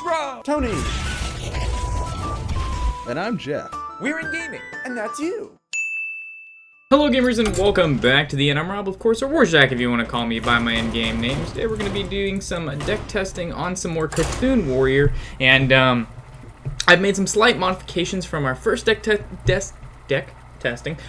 Row! Tony. And I'm Jeff. We're in gaming. And that's you. Hello gamers and welcome back to the end. I'm Rob, of course, or Warshack if you want to call me by my in-game name. Today we're going to be doing some deck testing on some more Cthulhu Warrior, and I've made some slight modifications from our first deck testing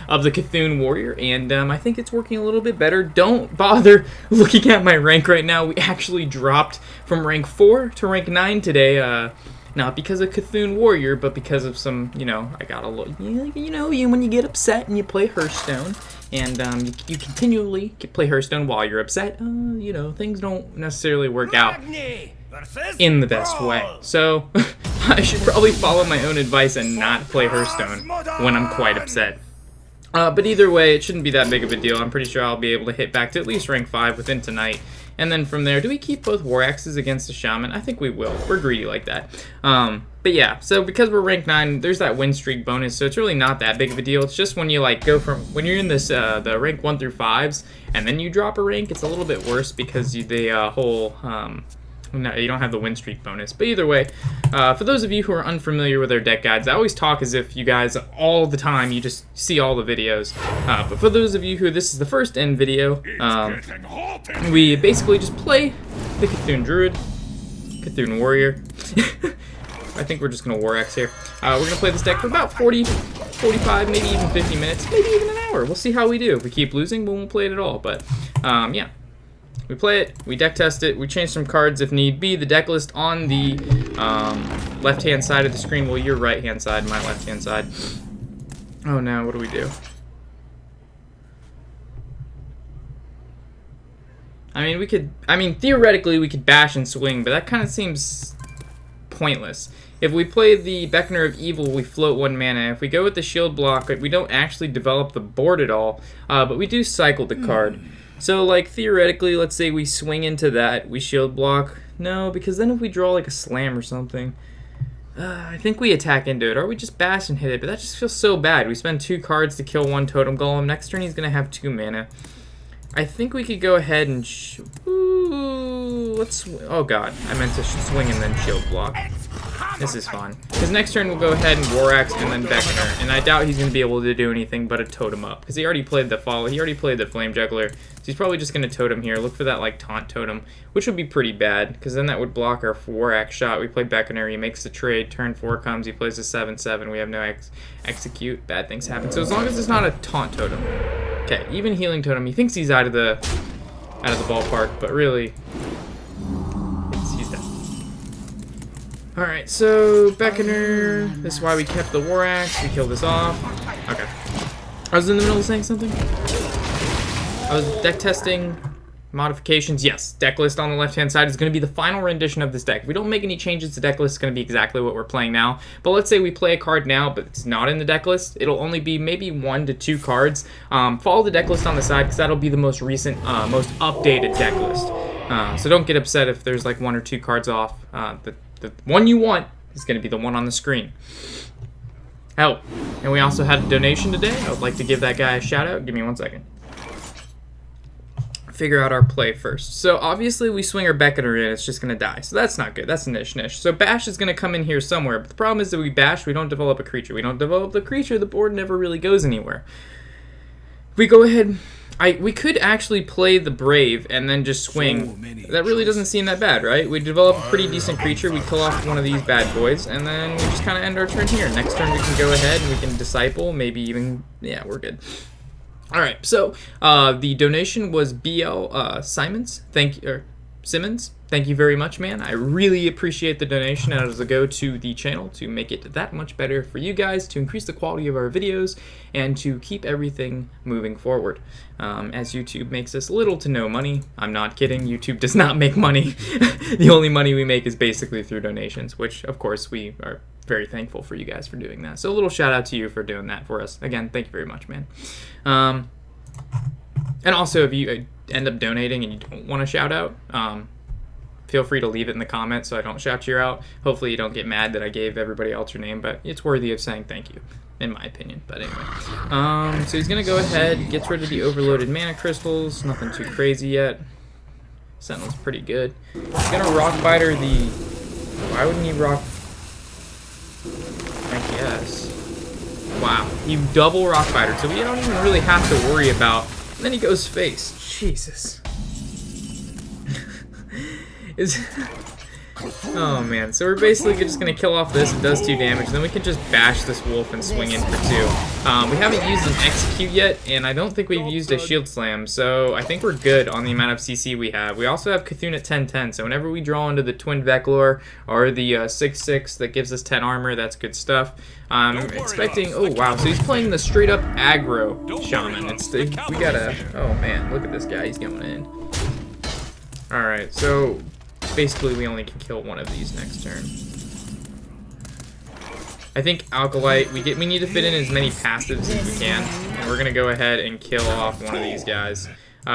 of the Cthulhu Warrior, and I think it's working a little bit better. Don't bother looking at my rank right now. We actually dropped from rank 4 to rank 9 today, not because of Cthulhu Warrior, but because of some, I got a little, when you get upset and you play Hearthstone, and you continually play Hearthstone while you're upset, things don't necessarily work out in the best way. So, I should probably follow my own advice and not play Hearthstone when I'm quite upset. But either way, it shouldn't be that big of a deal. I'm pretty sure I'll be able to hit back to at least rank 5 within tonight. And then from there, do we keep both War Axes against the Shaman? I think we will. We're greedy like that. But yeah, so because we're rank 9, there's that win streak bonus, so it's really not that big of a deal. It's just when you go from, when you're in this, the rank 1 through 5s, and then you drop a rank, it's a little bit worse because you don't have the win streak bonus. But either way, for those of you who are unfamiliar with our deck guides, I always talk as if you guys all the time, you just see all the videos. But for those of you who this is the first end video, we basically just play the Cthulhu Druid, Cthulhu Warrior. I think we're just going to War Axe here. We're going to play this deck for about 40, 45, maybe even 50 minutes, maybe even an hour. We'll see how we do. If we keep losing, we won't play it at all. But, yeah. We play it, we deck test it, we change some cards if need be. The deck list on the left-hand side of the screen, well, your right-hand side, my left-hand side. Oh no, what do we do? Theoretically we could bash and swing, but that kind of seems pointless. If we play the Beckoner of Evil, we float 1 mana. If we go with the shield block, we don't actually develop the board at all, but we do cycle the card. So, theoretically, let's say we swing into that, we shield block. No, because then if we draw, a slam or something, I think we attack into it, or we just bash and hit it, but that just feels so bad. We spend 2 cards to kill 1 totem golem. Next turn, he's going to have 2 mana. I think we could go ahead and oh god, I meant to swing and then shield block. This is fun. Because next turn we'll go ahead and War Axe and then Beckoner, and I doubt he's going to be able to do anything but a totem up. Because he already played the Flame Juggler, so he's probably just going to totem here. Look for that taunt totem, which would be pretty bad, because then that would block our War Axe shot. We play Beckoner, he makes the trade, turn 4 comes, he plays a 7/7, we have no execute, bad things happen. So as long as it's not a taunt totem. Okay, even healing totem, he thinks he's out of the ballpark, but really, he's dead. Alright, so Beckoner, this is why we kept the War Axe, we kill this off. Okay. I was in the middle of saying something? I was deck testing modifications. Yes, deck list on the left-hand side is going to be the final rendition of this deck. If we don't make any changes, the deck list is going to be exactly what we're playing now. But let's say we play a card now, but it's not in the deck list. It'll only be maybe 1 to 2 cards. Follow the deck list on the side, because that'll be the most recent, most updated deck list. So don't get upset if there's 1 or 2 cards off. The one you want is going to be the one on the screen. Oh, and we also had a donation today. I would like to give that guy a shout out. Give me 1 second. Figure out our play first. So obviously we swing our Beckoner in, it's just going to die. So that's not good. That's a nish. So bash is going to come in here somewhere. But the problem is that we bash, we don't develop a creature. We don't develop the creature, the board never really goes anywhere. If we go ahead, we could actually play the Brave and then just swing. That really doesn't seem that bad, right? We develop a pretty decent creature, we kill off one of these bad boys, and then we just kind of end our turn here. Next turn we can go ahead and we can Disciple, maybe even, yeah, we're good. Alright, so the donation was BL Simmons. Simmons. Thank you very much, man. I really appreciate the donation, and it'll go to the channel to make it that much better for you guys, to increase the quality of our videos, and to keep everything moving forward. As YouTube makes us little to no money. I'm not kidding. YouTube does not make money. The only money we make is basically through donations, which, of course, we are very thankful for you guys for doing that. So a little shout out to you for doing that for us. Again, thank you very much, man. And also, if you end up donating and you don't want a shout out, feel free to leave it in the comments so I don't shout you out. Hopefully you don't get mad that I gave everybody else your name, but it's worthy of saying thank you, in my opinion. But anyway, so he's going to go ahead, gets rid of the overloaded mana crystals, nothing too crazy yet. Sentinel's pretty good. He's going to Rockbiter the Why wouldn't he rock? I guess. Wow, you double rock fighter, so we don't even really have to worry about. And then he goes face. Jesus. Oh man, so we're basically just gonna kill off this. It does 2 damage, then we can just bash this wolf and swing in for 2. We haven't used an execute yet, and I don't think we've used a shield slam, so I think we're good on the amount of CC we have. We also have Cthulhu at 10/10, so whenever we draw into the Twin Veclor or the 6/6 that gives us 10 armor, that's good stuff. I'm expecting. Oh wow, so he's playing the straight up aggro shaman. We gotta. Oh man, look at this guy. He's going in. All right, so. Basically, we only can kill one of these next turn. I think Alkalite, we need to fit in as many passives as we can, and we're gonna go ahead and kill off one of these guys.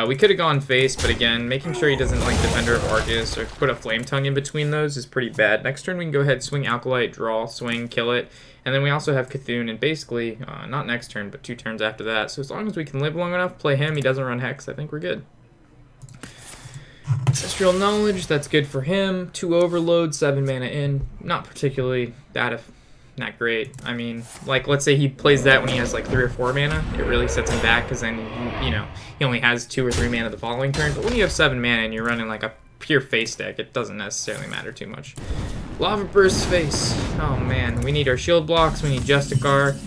We could have gone face, but again, making sure he doesn't like Defender of Arcus or put a Flame Tongue in between those is pretty bad. Next turn we can go ahead, swing Alkalite, draw, swing, kill it, and then we also have Cthulhu, and basically, not next turn, but 2 turns after that. So as long as we can live long enough, play him, he doesn't run Hex, I think we're good. Ancestral Knowledge, that's good for him. 2 Overload, 7 mana in. Not particularly not great. I mean, like, let's say he plays that when he has like 3 or 4 mana. It really sets him back because then, you know, he only has 2 or 3 mana the following turn. But when you have 7 mana and you're running like a pure face deck, it doesn't necessarily matter too much. Lava Burst face. Oh man, we need our shield blocks. We need Justicar.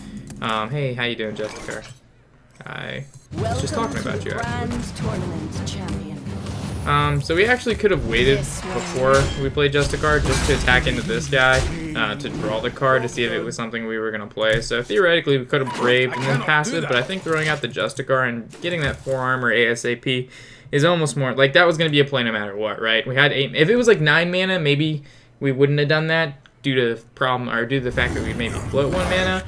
Hey, how you doing, Justicar? I was just talking about you, actually. So we actually could have waited before we played Justicar just to attack into this guy, to draw the card to see if it was something we were going to play. So theoretically we could have braved and then passed it, but I think throwing out the Justicar and getting that 4 armor ASAP is almost more, like that was going to be a play no matter what, right? We had 8, if it was like 9 mana, maybe we wouldn't have done that due to the fact that we maybe float 1 mana.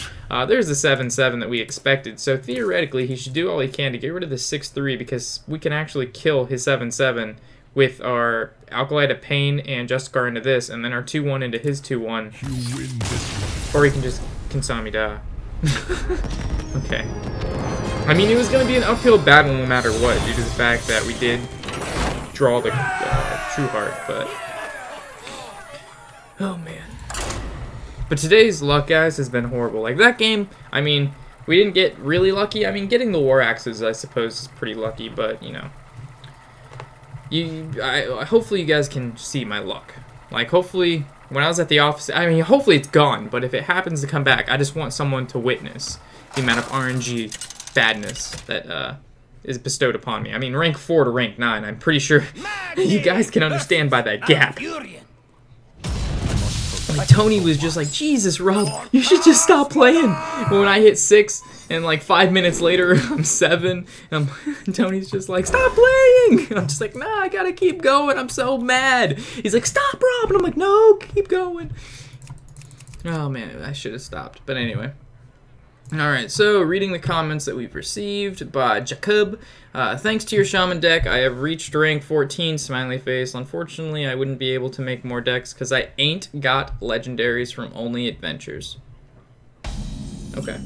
There's the 7/7 that we expected, so theoretically he should do all he can to get rid of the 6/3 because we can actually kill his 7/7 with our Alkalite of Pain and Justicar into this, and then our 2/1 into his 2/1. Or we can just Kinsami Da. Okay. I mean, it was going to be an uphill battle no matter what, due to the fact that we did draw the True Heart, but... Oh, man. But today's luck, guys, has been horrible. Like, that game, I mean, we didn't get really lucky. I mean, getting the War Axes, I suppose, is pretty lucky, but, you know. Hopefully you guys can see my luck. Like, hopefully, when I was at the office, I mean, hopefully it's gone, but if it happens to come back, I just want someone to witness the amount of RNG badness that is bestowed upon me. I mean, rank 4 to rank 9, I'm pretty sure you guys can understand by that gap. Like, Tony was just like, Jesus, Rob, you should just stop playing. But when I hit 6, and like 5 minutes later, I'm 7, and Tony's just like, stop playing. And I'm just like, nah, I gotta keep going. I'm so mad. He's like, stop, Rob. And I'm like, no, keep going. Oh, man, I should have stopped. But anyway. Alright, so reading the comments that we've received by Jacob. Thanks to your Shaman deck, I have reached rank 14, smiley face. Unfortunately, I wouldn't be able to make more decks because I ain't got legendaries from only adventures. Okay.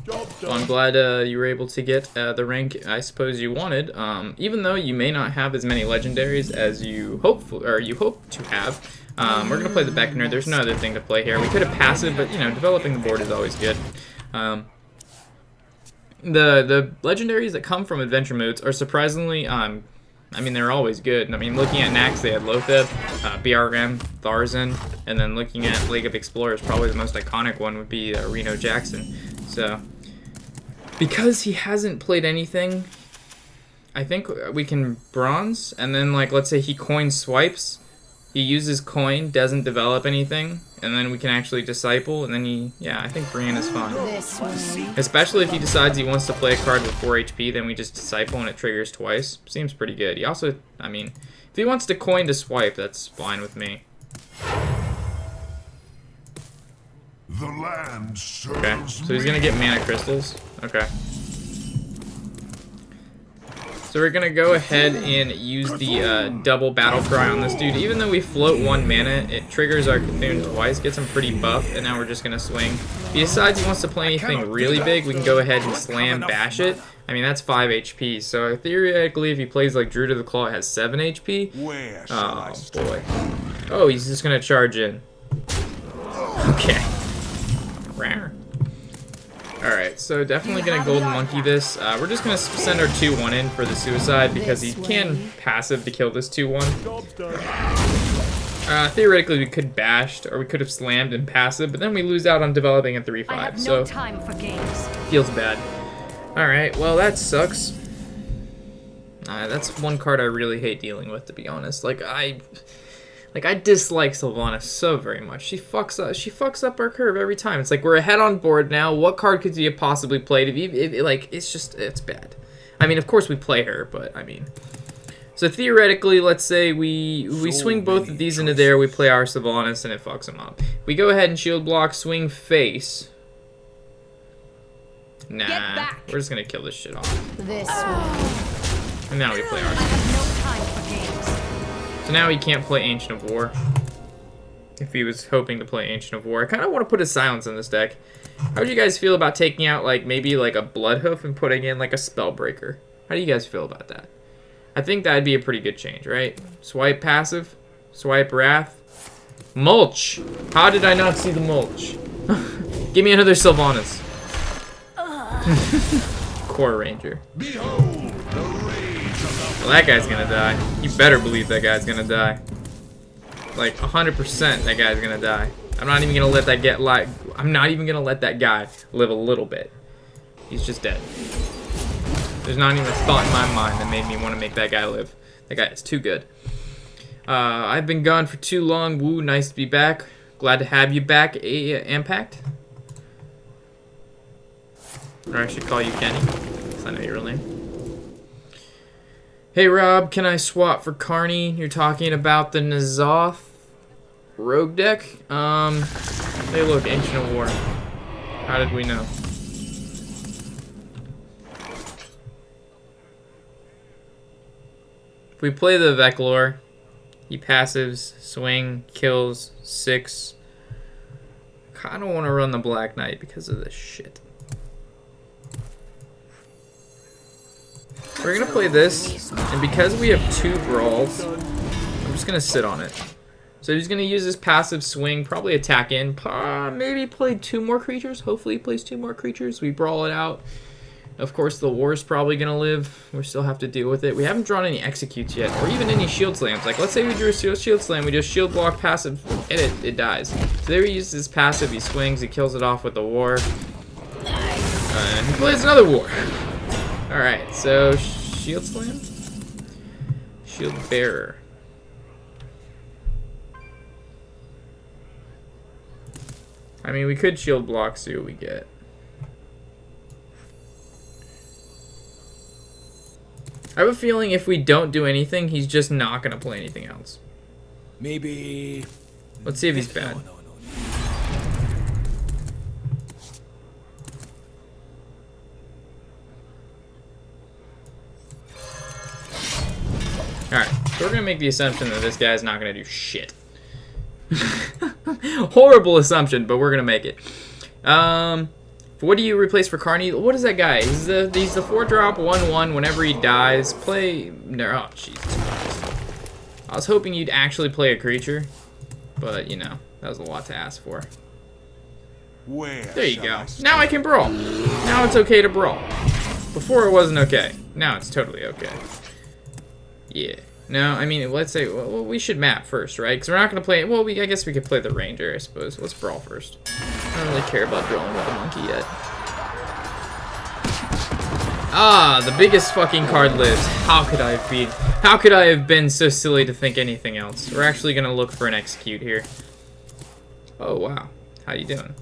Well, I'm glad you were able to get the rank I suppose you wanted. Even though you may not have as many legendaries as you hope to have. We're gonna play the Beckoner. There's no other thing to play here. We could have passive, but you know, developing the board is always good. The legendaries that come from adventure modes are surprisingly, I mean, they're always good. I mean, looking at Nax, they had Lotheb, BRM, Tharzan, and then looking at League of Explorers, probably the most iconic one would be Reno Jackson. So, because he hasn't played anything, I think we can bronze, and then like let's say he coin swipes. He uses coin, doesn't develop anything, and then we can actually disciple, and then yeah, I think Brienne is fun. Especially if he decides he wants to play a card with 4 HP, then we just disciple and it triggers twice. Seems pretty good. He also, I mean, if he wants to coin to swipe, that's fine with me. The land okay, so he's gonna get mana crystals. Okay. So we're going to go ahead and use the double battle cry on this dude. Even though we float 1 mana, it triggers our Cthulhu twice, gets him pretty buff, and now we're just going to swing. If he decides he wants to play anything really big, we can go ahead and slam bash it. I mean, that's 5 HP. So theoretically, if he plays like Druid of the Claw, it has 7 HP. Where shall I Oh, start? boy. Oh, he's just going to charge in. Okay. Rare. Alright, so definitely going to Golden Monkey this. We're just going to send our 2-1 in for the Suicide because he can passive to kill this 2-1. Theoretically, we could bashed, or we could have slammed and passive, but then we lose out on developing a 3-5. I have So no time for games. feels bad. Alright, well, that sucks. That's one card I really hate dealing with, to be honest. Like, I dislike Sylvanas so very much. She fucks up our curve every time. It's like we're ahead on board now. What card could you have possibly played? It's bad. I mean, of course we play her, but I mean. So theoretically, let's say we swing both of these into there. We play our Sylvanas and it fucks them up. We go ahead and shield block, swing face. Nah, we're just gonna kill this shit off. This way. And now we play I ours. have no time for games. So now he can't play Ancient of War. If he was hoping to play Ancient of War. I kind of want to put a Silence in this deck. How would you guys feel about taking out, like, maybe, like, a Bloodhoof and putting in, like, a Spellbreaker? How do you guys feel about that? I think that'd be a pretty good change, right? Swipe passive. Swipe Wrath. Mulch! How did I not see the Mulch? Give me another Sylvanas. Core Ranger. Behold the rage of Well, that guy's gonna die. You better believe that guy's gonna die. Like 100% that guy's gonna die. I'm not even gonna let that I'm not even gonna let that guy live a little bit. He's just dead. There's not even a thought in my mind that made me want to make that guy live. That guy is too good. I've been gone for too long. Woo, nice to be back. Glad to have you back, Impact. Or I should call you Kenny, because I know your real name. Hey Rob, can I swap for Carney? You're talking about the N'Zoth rogue deck? Hey look, Ancient of War. How did we know? If we play the Veclor, he passives, swing, kills, 6. Kinda wanna run the Black Knight because of this shit. We're gonna play this, and because we have 2 brawls, I'm just gonna sit on it. So he's gonna use his passive swing, probably attack in, maybe play 2 more creatures. Hopefully he plays 2 more creatures. We brawl it out. Of course, the war is probably gonna live. We still have to deal with it. We haven't drawn any executes yet, or even any shield slams. Like, let's say we drew a shield slam, we just shield block passive, and it dies. So there he uses his passive, he swings, he kills it off with the war. And he plays another war. Alright, so shield slam? Shield bearer. I mean, we could shield block, see what we get. I have a feeling if we don't do anything, he's just not gonna play anything else. Maybe. Let's see if he's bad. No. Alright, so we're gonna make the assumption that this guy's not gonna do shit. Horrible assumption, but we're gonna make it. What do you replace for Carney? What is that guy? He's the 4-drop 1/1. Whenever he dies, play. No, oh Jesus Christ! I was hoping you'd actually play a creature, but you know that was a lot to ask for. Where There you shall go. I start? Now I can brawl. Now it's okay to brawl. Before it wasn't okay. Now it's totally okay. Yeah. No, I mean, let's say, well, we should map first, right? Because we're not going to play, well, I guess we could play the Ranger, I suppose. Let's brawl first. I don't really care about brawling with the monkey yet. Ah, the biggest fucking card lives. How could I have been so silly to think anything else? We're actually going to look for an execute here. Oh, wow. How you doing?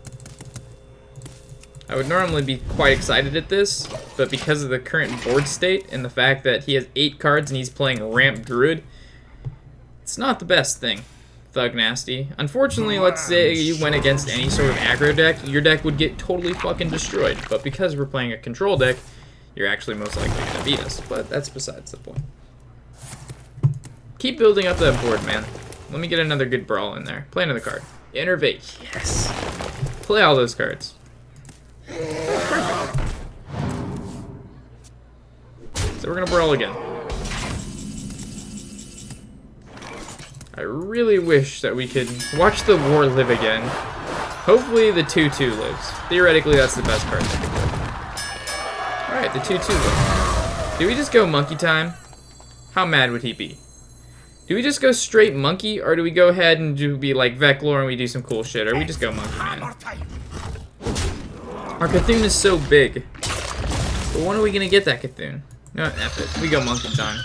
I would normally be quite excited at this, but because of the current board state and the fact that he has 8 cards and he's playing Ramp Druid, it's not the best thing. Thug Nasty. Unfortunately, let's say you went against any sort of aggro deck, your deck would get totally fucking destroyed. But because we're playing a control deck, you're actually most likely going to beat us. But that's besides the point. Keep building up that board, man. Let me get another good brawl in there. Play another card. Innervate. Yes. Play all those cards. Perfect. So we're gonna brawl again. I really wish that we could watch the war live again. Hopefully the 2-2 lives. Theoretically, that's the best card that could live. Alright, the 2-2 lives. Do we just go monkey time? How mad would he be? Do we just go straight monkey, or do we go ahead and be like Veclor and we do some cool shit, or we just go monkey, man? Our Cthulhu is so big. But when are we gonna get that Cthulhu? No, F it. We go monkey time.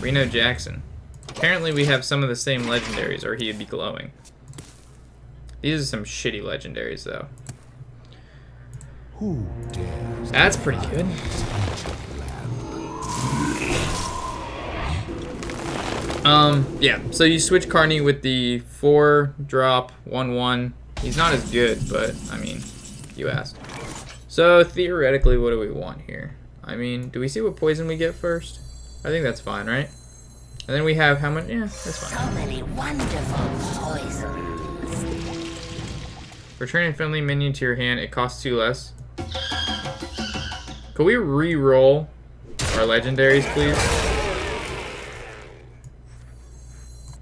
Reno Jackson. Apparently we have some of the same legendaries, or he'd be glowing. These are some shitty legendaries, though. Who dares? That's pretty good. Yeah, so you switch Carney with the 4-drop, 1/1. He's not as good, but, I mean, you asked. So, theoretically, what do we want here? I mean, do we see what poison we get first? I think that's fine, right? And then we have how much? Yeah, that's fine. So many wonderful poisons. Return a friendly minion to your hand. It costs 2 less. Could we re-roll our legendaries, please?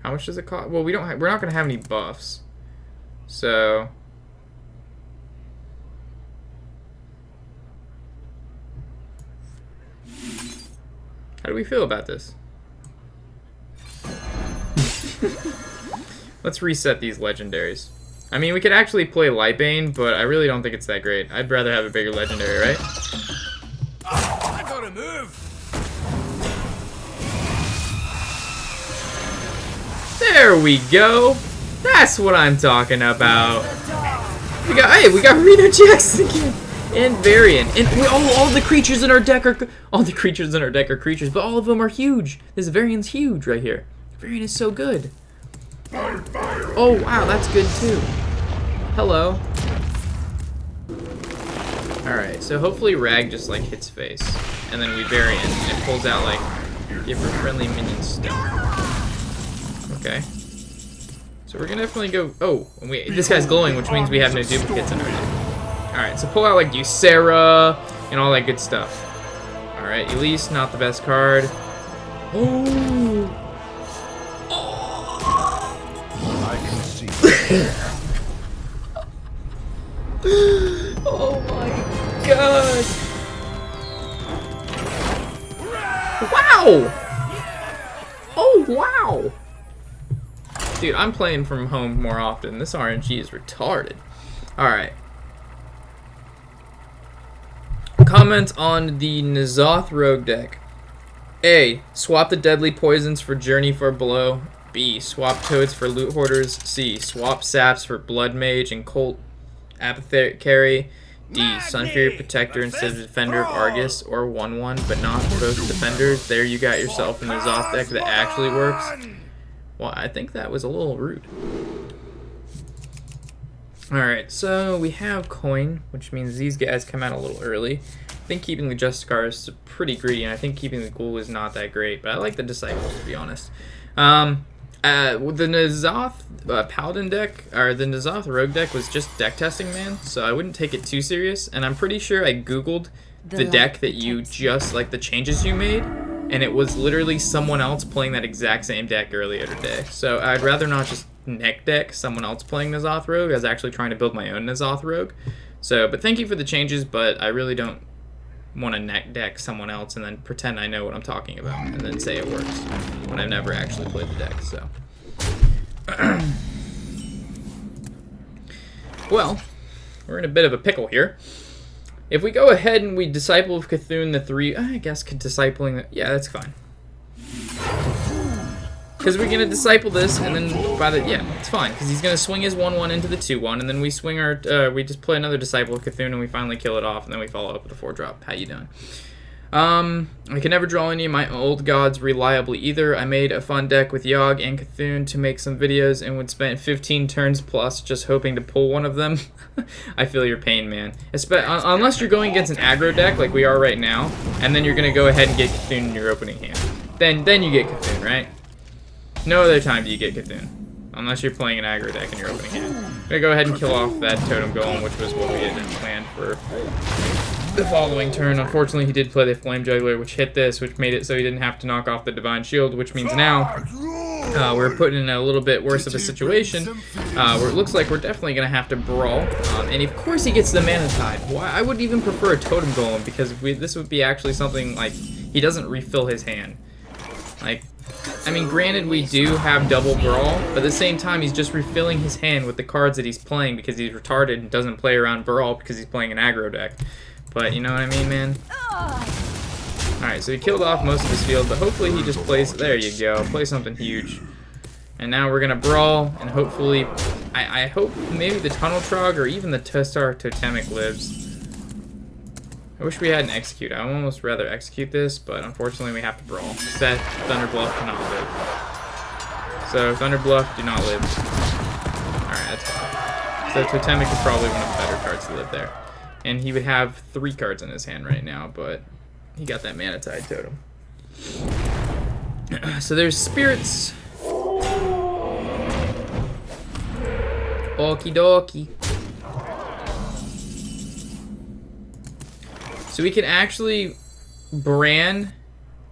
How much does it cost? Well, we're not gonna have any buffs, so. How do we feel about this? Let's reset these legendaries. I mean, we could actually play Lightbane, but I really don't think it's that great. I'd rather have a bigger legendary, right? I gotta move. There we go. That's what I'm talking about. We got Reno Jackson again. And Varian. And all the creatures in our deck are creatures, but all of them are huge. This Varian's huge right here. Varian is so good. Oh wow, that's good too. Hello. Alright, so hopefully Rag just like hits face. And then we Varian and it pulls out like give her friendly minions stuff. Okay. So we're gonna definitely go this guy's glowing, which means we have no duplicates in our deck. Alright, so pull out like Ysera and all that good stuff. Alright, Elise, not the best card. Oh! I can see. Oh my god! Wow! Oh wow! Dude, I'm playing from home more often. This RNG is retarded. Alright. Comments on the N'Zoth Rogue deck. A. Swap the deadly poisons for Journey for Blow. B. Swap Toads for Loot Hoarders. C. Swap Saps for Blood Mage and Colt Apothecary. D. Sunfury Protector instead of Defender of Argus, or 1/1, but not for both defenders. There you got yourself an N'Zoth deck that actually works. Well, I think that was a little rude. Alright, so we have coin, which means these guys come out a little early. I think keeping the Justicar is pretty greedy, and I think keeping the Ghoul is not that great, but I like the Disciples, to be honest. With the N'Zoth Paladin deck, or the N'Zoth Rogue deck was just deck testing, man, so I wouldn't take it too serious, and I'm pretty sure I googled the deck that you just, like the changes you made, and it was literally someone else playing that exact same deck earlier today. So I'd rather not just neck deck someone else playing N'Zoth Rogue as actually trying to build my own N'Zoth Rogue. So, but thank you for the changes, but I really don't want to neck deck someone else and then pretend I know what I'm talking about and then say it works when I've never actually played the deck, so. Well, we're in a bit of a pickle here. If we go ahead and we Disciple of Cthulhu the 3, I guess discipling, yeah, that's fine. Because we're going to Disciple this, and then yeah, it's fine. Because he's going to swing his 1/1 into the 2/1, and then we swing our, we just play another Disciple of Cthulhu, and we finally kill it off, and then we follow up with a 4-drop. How you doing? I can never draw any of my old gods reliably either. I made a fun deck with Yogg and Cthulhu to make some videos and would spend 15 turns plus just hoping to pull one of them. I feel your pain, man. Unless you're going against an aggro deck like we are right now, and then you're going to go ahead and get Cthulhu in your opening hand. Then you get Cthulhu, right? No other time do you get Cthulhu. Unless you're playing an aggro deck in your opening hand. I'm gonna go ahead and kill off that totem golem, which was what we had planned for the following turn. Unfortunately, he did play the flame juggler, which hit this, which made it so he didn't have to knock off the divine shield, which means now we're put in a little bit worse of a situation where it looks like we're definitely going to have to brawl. And of course he gets the mana tide. Why? I would even prefer a totem golem because this would be actually something like he doesn't refill his hand. Like, I mean, granted we do have double brawl, but at the same time he's just refilling his hand with the cards that he's playing because he's retarded and doesn't play around brawl because he's playing an aggro deck. But you know what I mean, man? Alright, so he killed off most of his field, but hopefully he just plays... There you go. Play something huge. And now we're going to brawl, and hopefully... I hope maybe the Tunnel Trog or even the Tustar Totemic lives. I wish we had an Execute. I would almost rather execute this, but unfortunately we have to brawl. That Thunder Bluff cannot live. So Thunder Bluff, do not live. Alright, that's fine. So Totemic is probably one of the better cards to live there. And he would have 3 cards in his hand right now, but he got that Mana Tide totem. So there's Spirits. Okie dokie. So we can actually Bran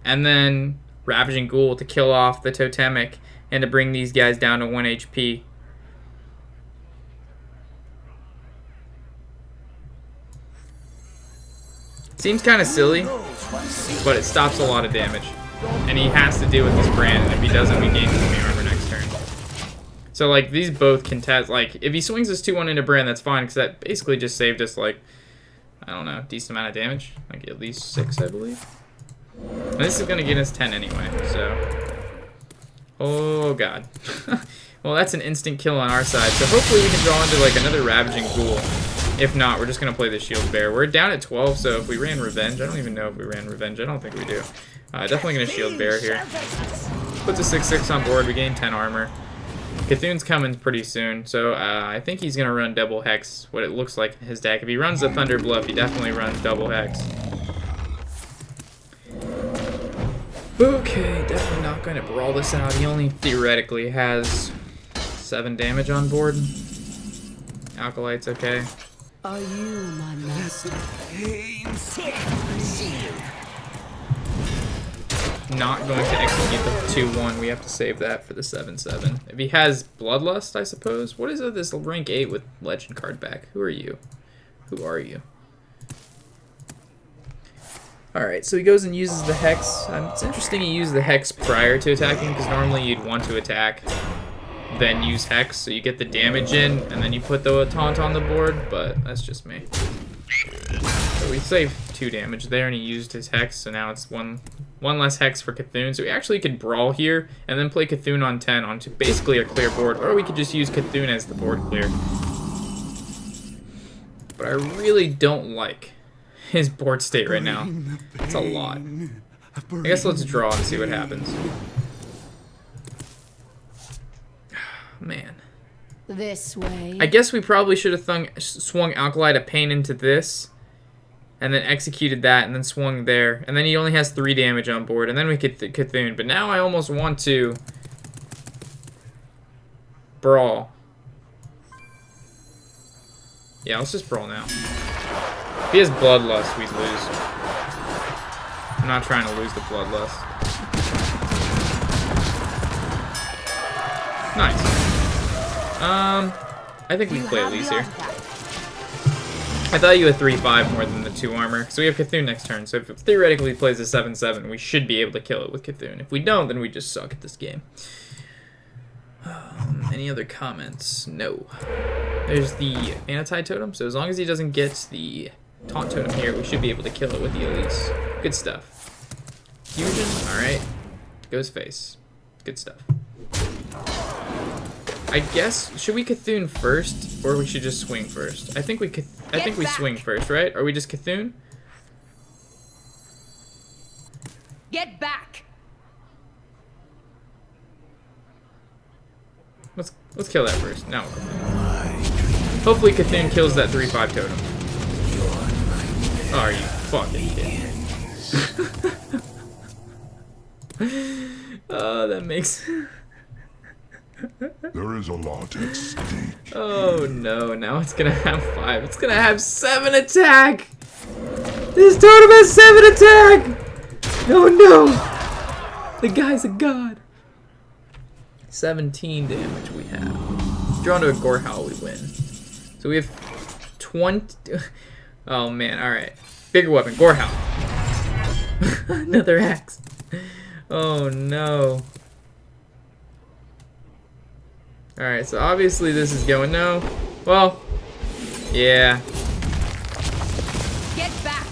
and then Ravaging Ghoul to kill off the Totemic and to bring these guys down to 1 HP. Seems kind of silly, but it stops a lot of damage. And he has to deal with this Bran, and if he doesn't, we gain 20 armor next turn. So, like, these both contest. Like, if he swings this 2-1 into Bran, that's fine, because that basically just saved us, like, I don't know, decent amount of damage. Like, at least 6, I believe. And this is going to get us 10 anyway, so... Oh, God. Well, that's an instant kill on our side, so hopefully we can draw into, like, another Ravaging Ghoul. If not, we're just going to play the Shield Bear. We're down at 12, so if we ran Revenge, I don't even know if we ran Revenge. I don't think we do. Definitely going to Shield Bear here. Puts a 6/6 on board. We gain 10 armor. Cthulhu's coming pretty soon, so I think he's going to run Double Hex, what it looks like in his deck. If he runs the Thunder Bluff, he definitely runs Double Hex. Okay, definitely not going to brawl this out. He only theoretically has 7 damage on board. Alkalite's okay. Are you my master? Not going to execute the 2-1. We have to save that for the 7/7. If he has Bloodlust, I suppose. What is it, this rank 8 with legend card back? Who are you? Who are you? Alright, so he goes and uses the Hex. It's interesting he used the Hex prior to attacking, because normally you'd want to attack, then use Hex, so you get the damage in, and then you put the taunt on the board, but that's just me. So we saved 2 damage there, and he used his Hex, so now it's one less Hex for Cthulhu. So we actually could brawl here, and then play Cthulhu on 10 onto basically a clear board, or we could just use Cthulhu as the board clear. But I really don't like his board state right now. It's a lot. I guess let's draw and see what happens. Man. This way. I guess we probably should have swung Alkalite of Pain into this, and then executed that, and then swung there. And then he only has 3 damage on board, and then we could Cthulhu. But now I almost want to brawl. Yeah, let's just brawl now. If he has Bloodlust, we'd lose. I'm not trying to lose the Bloodlust. Nice. I think we can play Elise here. I thought you had 3/5 more than the 2 armor. So we have Cthulhu next turn. So if it theoretically plays a 7/7, we should be able to kill it with Cthulhu. If we don't, then we just suck at this game. Any other comments? No. There's the Mana Tide totem. So as long as he doesn't get the Taunt totem here, we should be able to kill it with the Elise. Good stuff. Fusion. Alright. Goes face. Good stuff. I guess, should we Cthulhu first, or we should just swing first? I think we swing first, right? Or we just Cthulhu? Get back! Let's kill that first. No. Hopefully Cthulhu kills that 3/5 totem. Oh, are you fucking kidding me? Oh, that makes... There is a lot at stake. Oh no, now it's gonna have 5. It's gonna have 7 attack! This totem has 7 attack! No, no! The guy's a god. 17 damage we have. Drawn to a gore howl, we win. So we have 20. Oh man, alright. Bigger weapon, gore howl. Another axe. Oh no. Alright, so obviously this is going no. Well, yeah. Get back.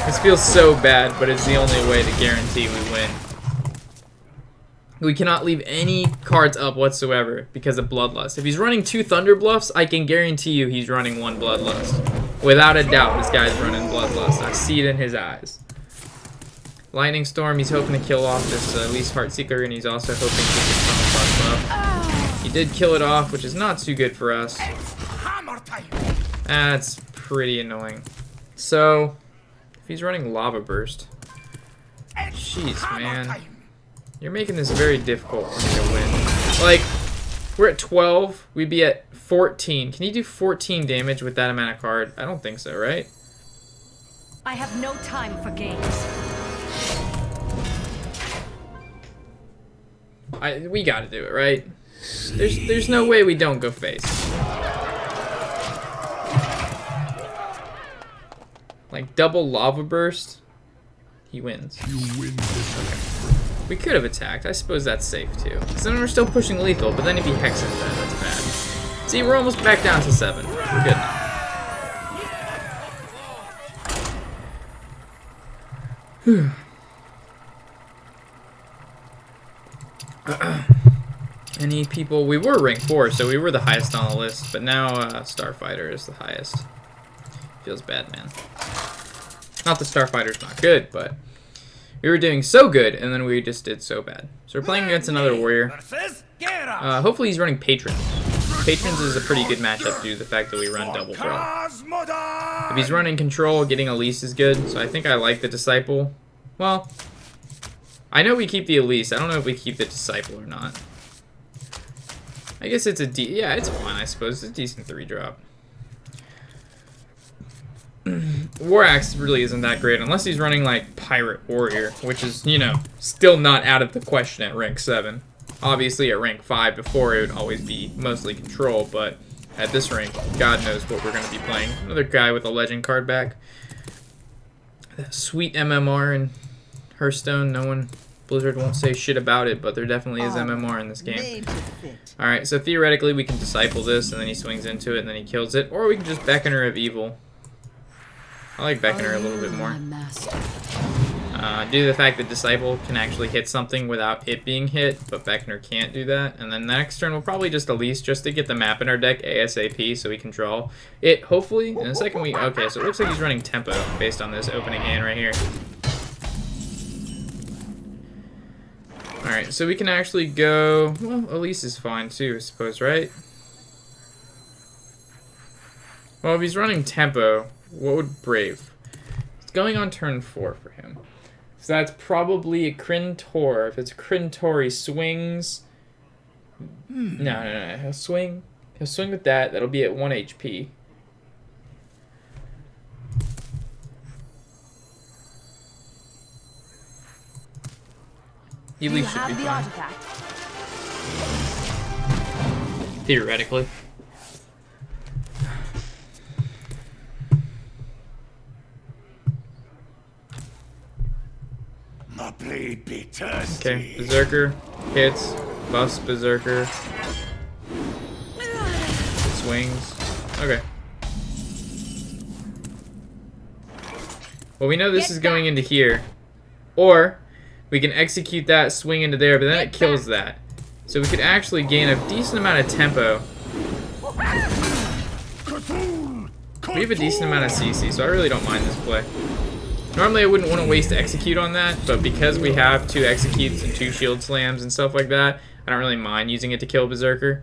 This feels so bad, but it's the only way to guarantee we win. We cannot leave any cards up whatsoever because of Bloodlust. If he's running 2 Thunder Bluffs, I can guarantee you he's running 1 Bloodlust. Without a doubt, this guy's running Bloodlust. I see it in his eyes. Lightning Storm, he's hoping to kill off this Least Heartseeker, and he's also hoping to get some buff. He did kill it off, which is not too good for us. That's pretty annoying. So, if he's running Lava Burst, jeez, man. You're making this very difficult for me to win. Like, we're at 12, we'd be at 14. Can you do 14 damage with that amount of card? I don't think so, right? I have no time for games. We gotta do it, right? There's no way we don't go face. Like double Lava Burst, he wins. You win this. We could have attacked. I suppose that's safe too. Because then we're still pushing lethal, but then if he hexes that, that's bad. See, we're almost back down to 7. We're good now. Any people? We were rank 4, so we were the highest on the list, but now Starfighter is the highest. Feels bad, man. Not that Starfighter's not good, but we were doing so good, and then we just did so bad. So we're playing against another warrior. Hopefully he's running Patrons. Patrons is a pretty good matchup due to the fact that we run double brawl. If he's running Control, getting Elise is good, so I think I like the Disciple. Well, I know we keep the Elise. I don't know if we keep the Disciple or not. I guess it's yeah, it's fine, I suppose. It's a decent 3-drop. War Axe really isn't that great unless he's running like Pirate Warrior, which is, you know, still not out of the question at rank 7. Obviously at rank 5 before it would always be mostly Control, but at this rank, God knows what we're going to be playing. Another guy with a legend card back. That sweet MMR in Hearthstone. No one, Blizzard won't say shit about it, but there definitely is MMR in this game. Alright, so theoretically we can Disciple this, and then he swings into it, and then he kills it. Or we can just Beckoner of Evil. I like Beckoner a little bit more. Due to the fact that Disciple can actually hit something without it being hit, but Beckoner can't do that. And then next turn we'll probably just Elise just to get the map in our deck ASAP so we can draw it, hopefully. In the second we... Okay, so it looks like he's running Tempo based on this opening hand right here. Alright, so we can actually go... Well, Elise is fine too, I suppose, right? Well, if he's running Tempo, what would Brave? It's going on turn 4 for him. So that's probably a Crintor. If it's a Crintor, he swings... No. He'll swing. He'll swing with that. That'll be at 1 HP. He at least should be fine. Theoretically. My blade be thirsty. Okay, Berserker hits, buffs Berserker, swings. Okay. Well, we know this is going into here, or we can execute that, swing into there, but then it kills that. So we could actually gain a decent amount of tempo. We have a decent amount of CC, so I really don't mind this play. Normally I wouldn't want to waste execute on that, but because we have 2 executes and 2 shield slams and stuff like that, I don't really mind using it to kill Berserker.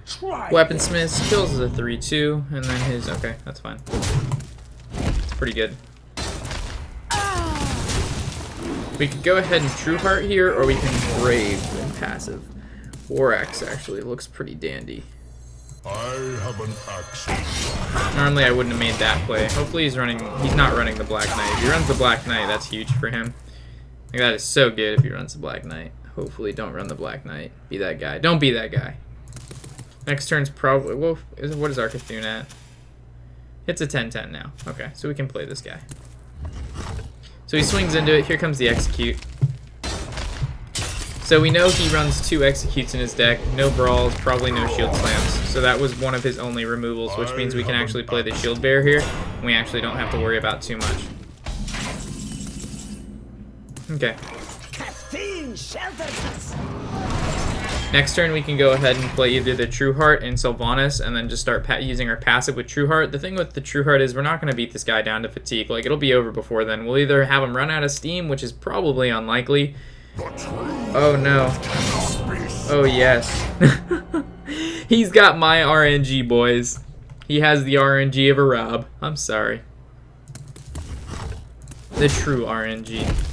Weaponsmith skills is a 3-2, and then his, okay, that's fine. It's pretty good. We could go ahead and True Heart here, or we can Brave and passive. Warshack actually looks pretty dandy. I have an axe. Normally I wouldn't have made that play. Hopefully he's not running the Black Knight. If he runs the Black Knight, that's huge for him. Like, that is so good if he runs the Black Knight. Hopefully don't run the Black Knight. Be that guy. Don't be that guy. Next turn's probably, well, what is Arcathune at? It's a 10-10 now. Okay, so we can play this guy. So he swings into it. Here comes the Execute. So we know he runs 2 Executes in his deck. No Brawls, probably no Shield Slams. So that was one of his only removals, which means we can actually play the Shield Bear here. And we actually don't have to worry about too much. Okay. Next turn we can go ahead and play either the True Heart and Sylvanas and then just start using our passive with True Heart. The thing with the True Heart is we're not going to beat this guy down to fatigue. Like, it'll be over before then. We'll either have him run out of steam, which is probably unlikely. Oh no. Oh yes. He's got my RNG, boys. He has the RNG of a Rob. I'm sorry. The true RNG.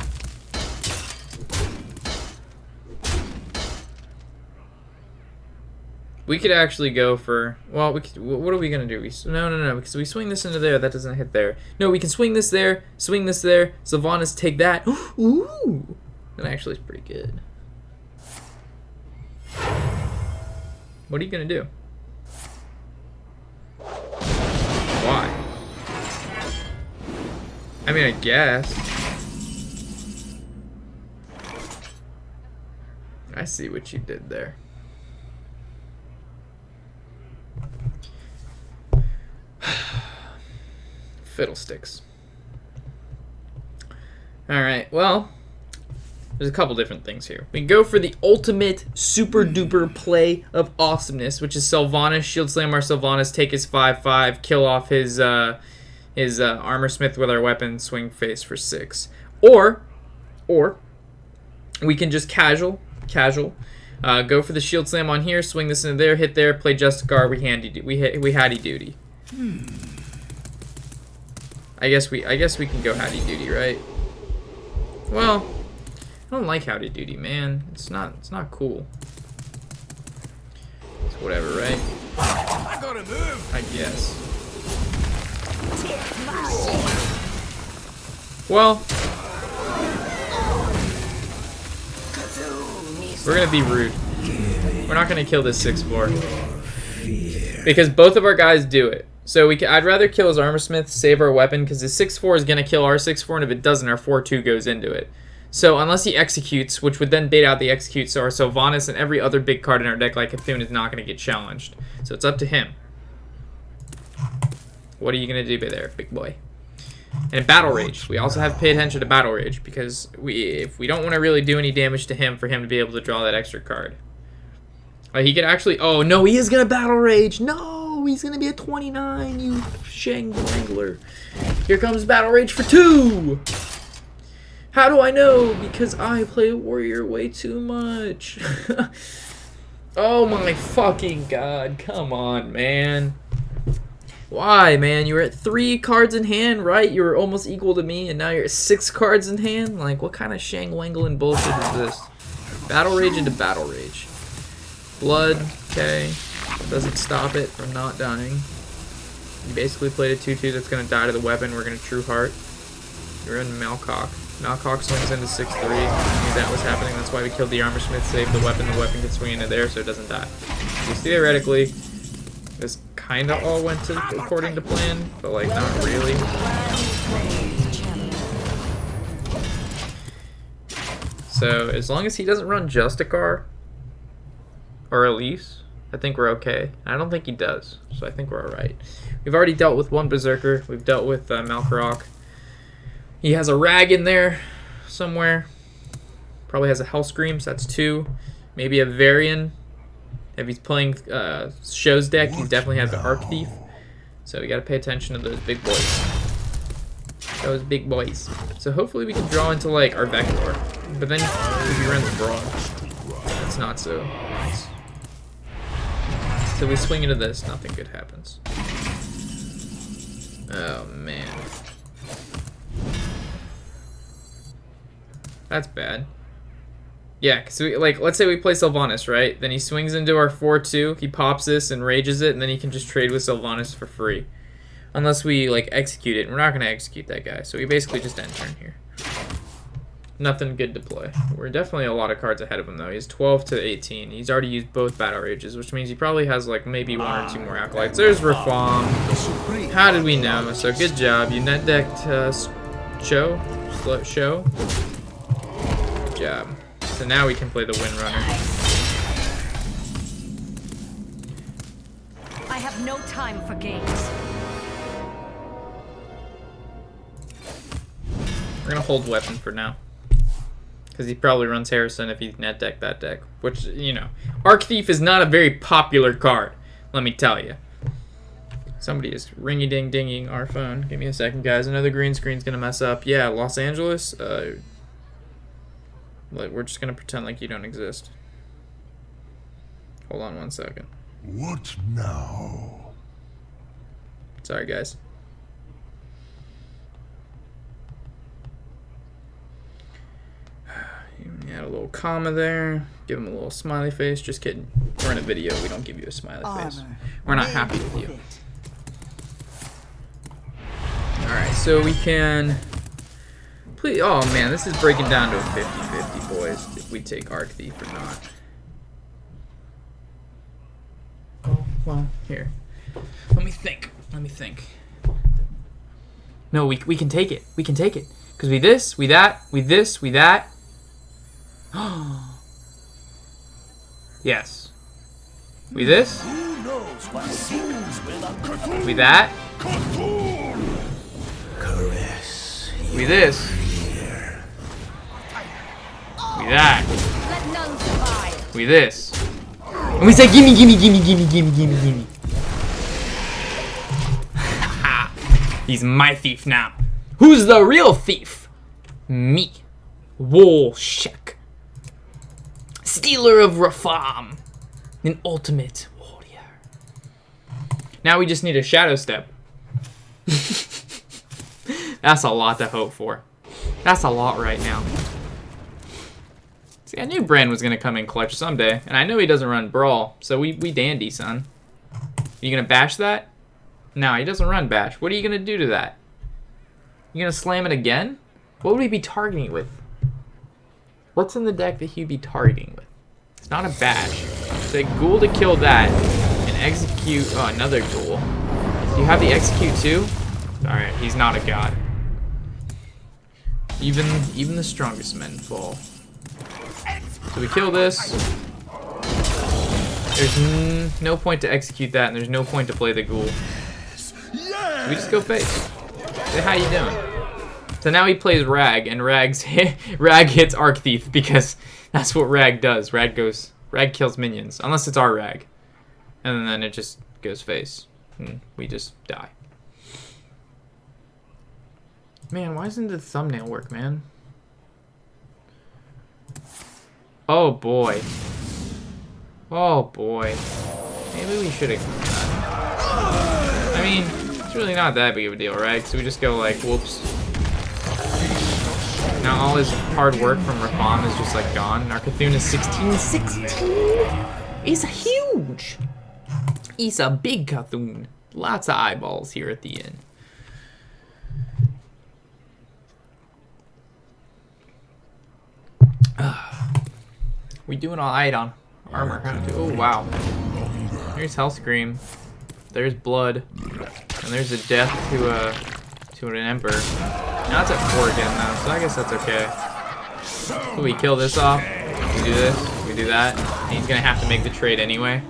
We could actually go for, well, we could, what are we going to do? No, because we swing this into there, that doesn't hit there. No, we can swing this there, Sylvanas take that. Ooh, that actually is pretty good. What are you going to do? Why? I mean, I guess. I see what you did there. Fiddlesticks. Alright, well, there's a couple different things here. We can go for the ultimate super duper play of awesomeness, which is Sylvanas, Shield Slam our Sylvanas, take his 5/5, kill off his Armor Smith with our weapon, swing face for 6. Or we can just casual, go for the Shield Slam on here, swing this into there, hit there, play Justicar, we Hattie Duty. I guess we can go Howdy Doody, right? Well, I don't like Howdy Doody, man. It's not cool. It's whatever, right? I gotta move. I guess. Well, we're gonna be rude. We're not gonna kill this 6/4 because both of our guys do it. So I'd rather kill his Armor Smith, save our weapon, because his 6/4 is going to kill our 6/4, and if it doesn't, our 4/2 goes into it. So unless he executes, which would then bait out the execute, so our Sylvanas and every other big card in our deck, like Cthulhu, is not going to get challenged. So it's up to him. What are you going to do there, big boy? And Battle Rage. We also have to pay attention to Battle Rage, because if we don't want to really do any damage to him, for him to be able to draw that extra card. He could actually... Oh, no, he is going to Battle Rage! No! He's gonna be a 29, you Shang Wrangler. Here comes Battle Rage for 2! How do I know? Because I play Warrior way too much. Oh my fucking god, come on, man. Why, man? You were at 3 cards in hand, right? You were almost equal to me, and now you're at 6 cards in hand? Like, what kind of Shang Wangling bullshit is this? Battle Rage into Battle Rage. Blood, okay. Doesn't stop it from not dying. You basically played a 2/2 that's going to die to the weapon. We're going to True Heart. You're in Malcock. Malcock swings into 6/3. I knew that was happening. That's why we killed the Armor Smith, saved the weapon. The weapon can swing into there so it doesn't die. So theoretically, this kind of all went according to plan, but like not really. So as long as he doesn't run Justicar or Elise, I think we're okay. I don't think he does, so I think we're alright. We've already dealt with 1 Berserker. We've dealt with Malkarok. He has a Rag in there somewhere. Probably has a Hellscream, so that's 2. Maybe a Varian. If he's playing Show's deck, he definitely has the Arc Thief. So we gotta pay attention to those big boys. Those big boys. So hopefully we can draw into like our Vector. But then if he runs Brawl, that's not so nice. So we swing into this, nothing good happens. Oh man. That's bad. Yeah, because let's say we play Sylvanas, right? Then he swings into our 4-2, he pops this and rages it, and then he can just trade with Sylvanas for free. Unless we execute it. We're not gonna execute that guy, so we basically just end turn here. Nothing good to play. We're definitely a lot of cards ahead of him though. He's 12 to 18. He's already used both battle rages, which means he probably has maybe 1 or 2 more acolytes. There's Reform. How did we know? So good job. You net decked Show. Good job. So now we can play the Windrunner. I have no time for games. We're gonna hold Weapon for now. Because he probably runs Harrison if he net decked that deck. Which, you know, Arc Thief is not a very popular card, let me tell you. Somebody is ringy-ding-dinging our phone. Give me a second, guys. Another green screen's gonna mess up. Yeah, Los Angeles. We're just gonna pretend like you don't exist. Hold on 1 second. What now? Sorry, guys. Add a little comma there. Give him a little smiley face. Just kidding. We're in a video. We don't give you a smiley face. We're not happy with you. Alright, so we can... Please, oh man, this is breaking down to a 50-50, boys. If we take Arc Thief or not. Oh, well, here. Let me think. No, we can take it. We can take it. Because we this, we that, we this, we that. Yes. We this. We that. We this. We that. Let none survive. We this. And we say gimme, gimme, gimme, gimme, gimme, gimme, gimme. He's my thief now. Who's the real thief? Me. Warshack. Stealer of Reform. An ultimate warrior. Now we just need a Shadow Step. That's a lot to hope for. That's a lot right now. See, I knew Brand was going to come in clutch someday. And I know he doesn't run Brawl. So we dandy, son. You going to bash that? No, he doesn't run bash. What are you going to do to that? You going to slam it again? What would he be targeting it with? What's in the deck that he'd be targeting with? It's not a bash. It's a ghoul to kill that and execute. Oh, another ghoul. Do you have the execute too? Alright, he's not a god. Even the strongest men fall. So we kill this. There's no point to execute that, and there's no point to play the ghoul. So we just go face. Say, how you doing? So now he plays Rag, and Rag hits Arc Thief because that's what Rag does. Rag kills minions, unless it's our Rag, and then it just goes face, and we just die. Man, why doesn't the thumbnail work, man? Oh boy. Oh boy. Maybe we should have done that. I mean, it's really not that big of a deal, right? So we just go like, whoops. Now all his hard work from Reform is just like gone. And our Cthulhu is 16. It's huge. It's a big Cthulhu. Lots of eyeballs here at the end. We doing all right on armor. Oh wow. Here's Hell Scream. There's blood. And there's a death to an emperor. Now it's at 4 again though, so I guess that's okay. So we kill this off. We do this. We do that. And he's gonna have to make the trade anyway.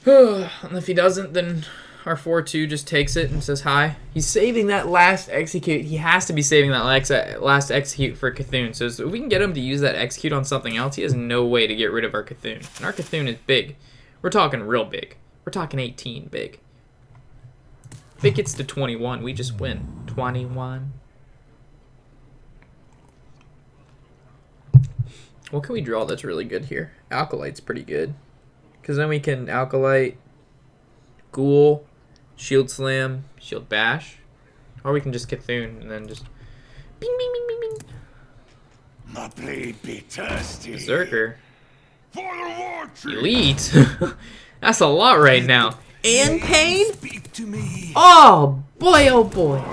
And if he doesn't, then our 4-2 just takes it and says hi. He's saving that last execute. He has to be saving that last execute for Cthulhu. So if we can get him to use that execute on something else, he has no way to get rid of our Cthulhu. And our Cthulhu is big. We're talking real big. We're talking 18 big. If it gets to 21, we just win. 21. What can we draw that's really good here? Alkalite's pretty good. Because then we can Alkalite, Ghoul, Shield Slam, Shield Bash. Or we can just Cthulhu and then just bing bing bing bing bing. My blade be thirsty. Berserker. For the war tree. Elite? That's a lot right now. And Pain? Speak to me. Oh boy, oh boy.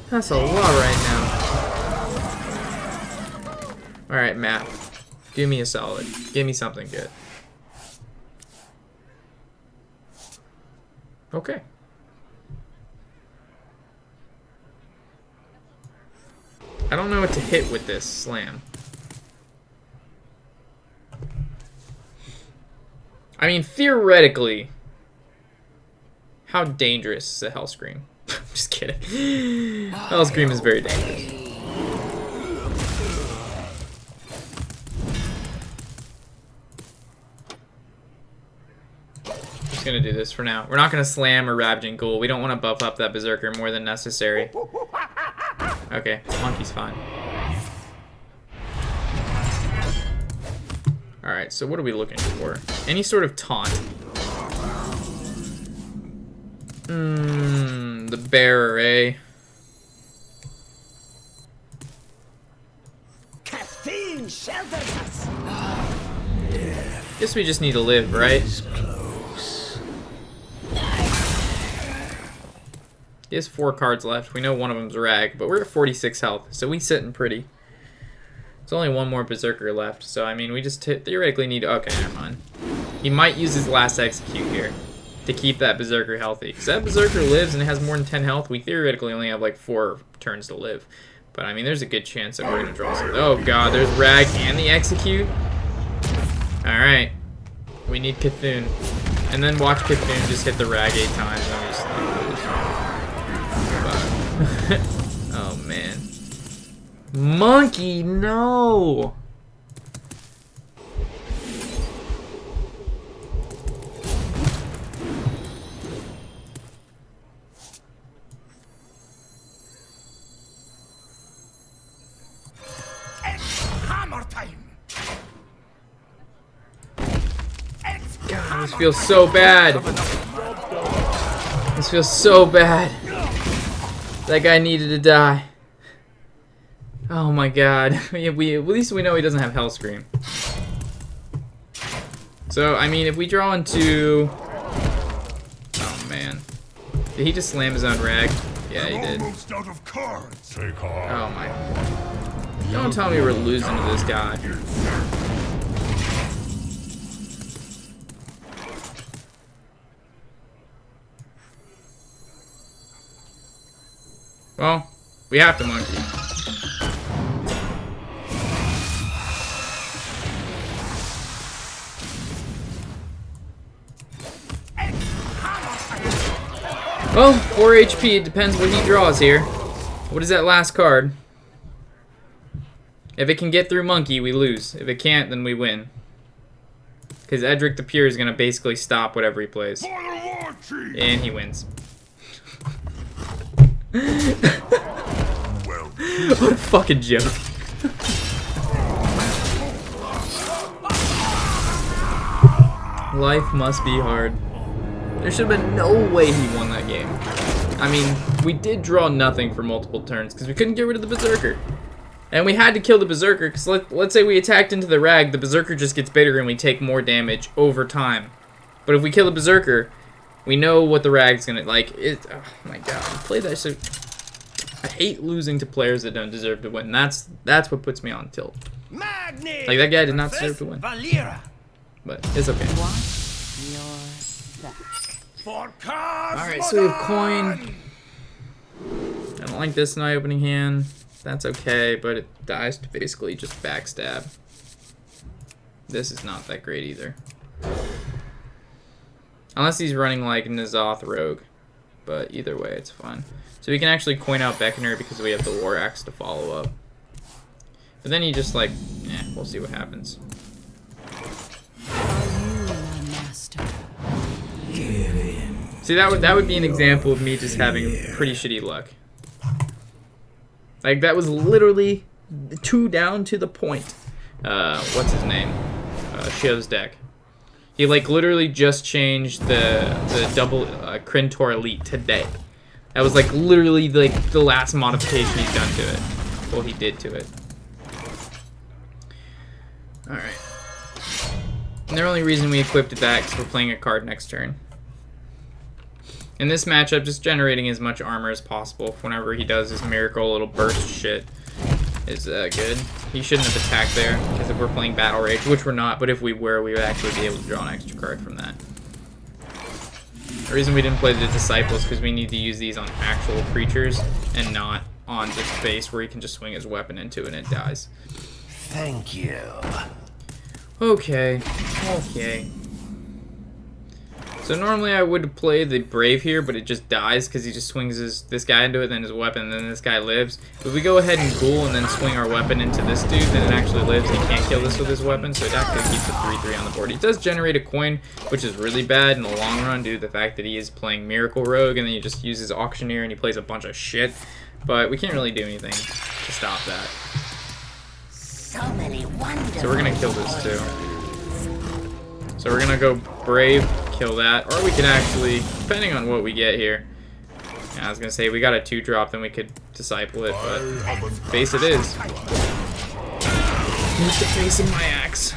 That's a lot right now. Alright, map. Give me a solid. Give me something good. Okay. I don't know what to hit with this slam. I mean, theoretically, how dangerous is a Hellscream? Just kidding. Hellscream is very dangerous. Just gonna do this for now. We're not gonna slam or Ravaging Ghoul. We don't want to buff up that Berserker more than necessary. Okay, Monkey's fine. Alright, so what are we looking for? Any sort of taunt. The bearer, eh? Caffeine shelters us. Guess we just need to live, right? He has 4 cards left. We know one of them's Rag, but we're at 46 health, so we sitting pretty. There's only one more Berserker left, so I mean, we just theoretically need to... Okay, never mind. He might use his last Execute here to keep that Berserker healthy. Because that Berserker lives and it has more than 10 health, we theoretically only have like 4 turns to live. But I mean, there's a good chance that we're going to draw something. Oh god, there's Rag and the Execute. Alright. We need Cthulhu. And then watch Cthulhu just hit the Rag 8 times and we just... Oh man. Monkey, no! It's hammer time. God, this feels so bad. This feels so bad. That guy needed to die. Oh my god. At least we know he doesn't have Hellscream. So, I mean, if we draw into... Oh man. Did he just slam his own Rag? Yeah, he did. Almost out of cards. Take Oh my... Don't tell me we're losing to this guy. Well, we have to monkey. Well, 4 HP, it depends what he draws here. What is that last card? If it can get through Monkey, we lose. If it can't, then we win. Because Edric the Pure is going to basically stop whatever he plays. And he wins. What a fucking joke. Life must be hard. There should have been no way he won that game. I mean, we did draw nothing for multiple turns because we couldn't get rid of the Berserker. And we had to kill the Berserker because let's say we attacked into the Rag, the Berserker just gets bigger and we take more damage over time. But if we kill the Berserker, we know what the Rag's gonna, like, oh my god, play that so... I hate losing to players that don't deserve to win. That's what puts me on tilt. Like, that guy did not deserve to win. But it's okay. Alright, so we have coin. I don't like this in my opening hand. That's okay, but it dies to basically just backstab. This is not that great either. Unless he's running like N'Zoth Rogue. But either way, it's fine. So we can actually coin out Beckoner because we have the War Axe to follow up. But then you just like, we'll see what happens. See, that would be an example of me just having pretty shitty luck. Like, that was literally 2 down to the point. what's his name? Shio's deck. He like literally just changed the double Krintor Elite today. That was like literally like the last modification he's done to it. Well, he did to it. All right. And the only reason we equipped that is we're playing a card next turn. In this matchup, just generating as much armor as possible whenever he does his miracle little burst shit is good. He shouldn't have attacked there, because if we're playing Battle Rage, which we're not, but if we were, we would actually be able to draw an extra card from that. The reason we didn't play the Disciple is because we need to use these on actual creatures and not on just base where he can just swing his weapon into it and it dies. Thank you. Okay. Okay. So normally I would play the Brave here, but it just dies because he just swings this guy into it, then his weapon, and then this guy lives. If we go ahead and Ghoul and then swing our weapon into this dude, then it actually lives. He can't kill this with his weapon, so it actually keeps a 3/3 on the board. He does generate a coin, which is really bad in the long run due to the fact that he is playing Miracle Rogue, and then he just uses Auctioneer and he plays a bunch of shit. But we can't really do anything to stop that. So many wonders. So we're gonna kill this too. So we're gonna go Brave, kill that, or we can actually, depending on what we get here. Yeah, I was gonna say we got a 2-drop, then we could Disciple it, but face it is. Use the face of my axe.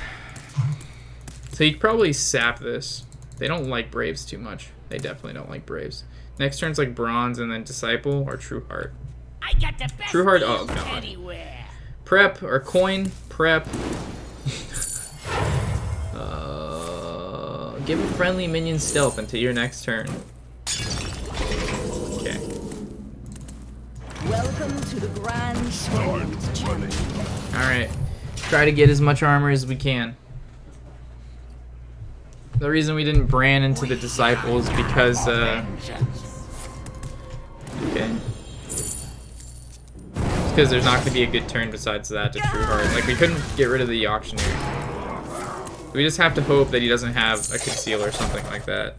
So you could probably sap this. They don't like Braves too much. They definitely don't like Braves. Next turn's like Bronze and then Disciple or True Heart. I got the best True Heart, oh deals god. anywhere. Prep or coin, prep. Give a friendly minion stealth until your next turn. Okay. Welcome to the Grand Sword. Alright. Try to get as much armor as we can. The reason we didn't Bran into the Disciple is because, okay. It's because there's not going to be a good turn besides that to True Heart. Like, we couldn't get rid of the Auctioneer. We just have to hope that he doesn't have a Conceal or something like that.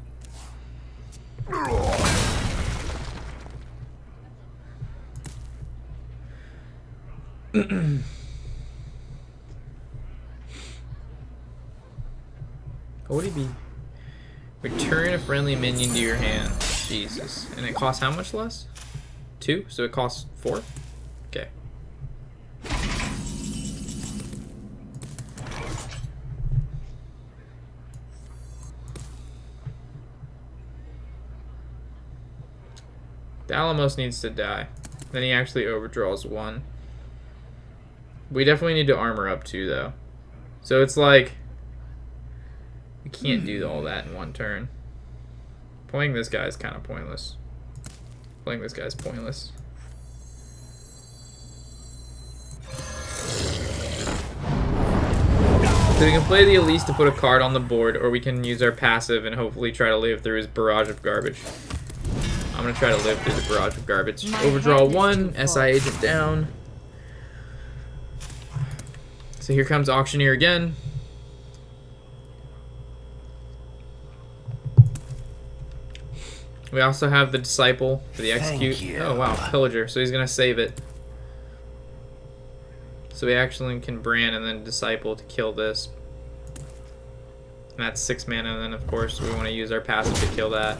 What would he be? Return a friendly minion to your hand. Jesus. And it costs how much less? 2? So it costs 4? Okay. The Alamos needs to die. Then he actually overdraws 1. We definitely need to armor up 2 though. So it's like we can't do all that in one turn. Playing this guy is kind of pointless. Playing this guy's pointless. So we can play the Elise to put a card on the board, or we can use our passive and hopefully try to live through his barrage of garbage. I'm gonna try to live through the barrage of garbage. Overdraw 1, SI agent down. So here comes Auctioneer again. We also have the Disciple for the Execute. Oh wow, Pillager. So he's gonna save it. So we actually can Bran and then Disciple to kill this. And that's 6 mana, and then of course we want to use our passive to kill that.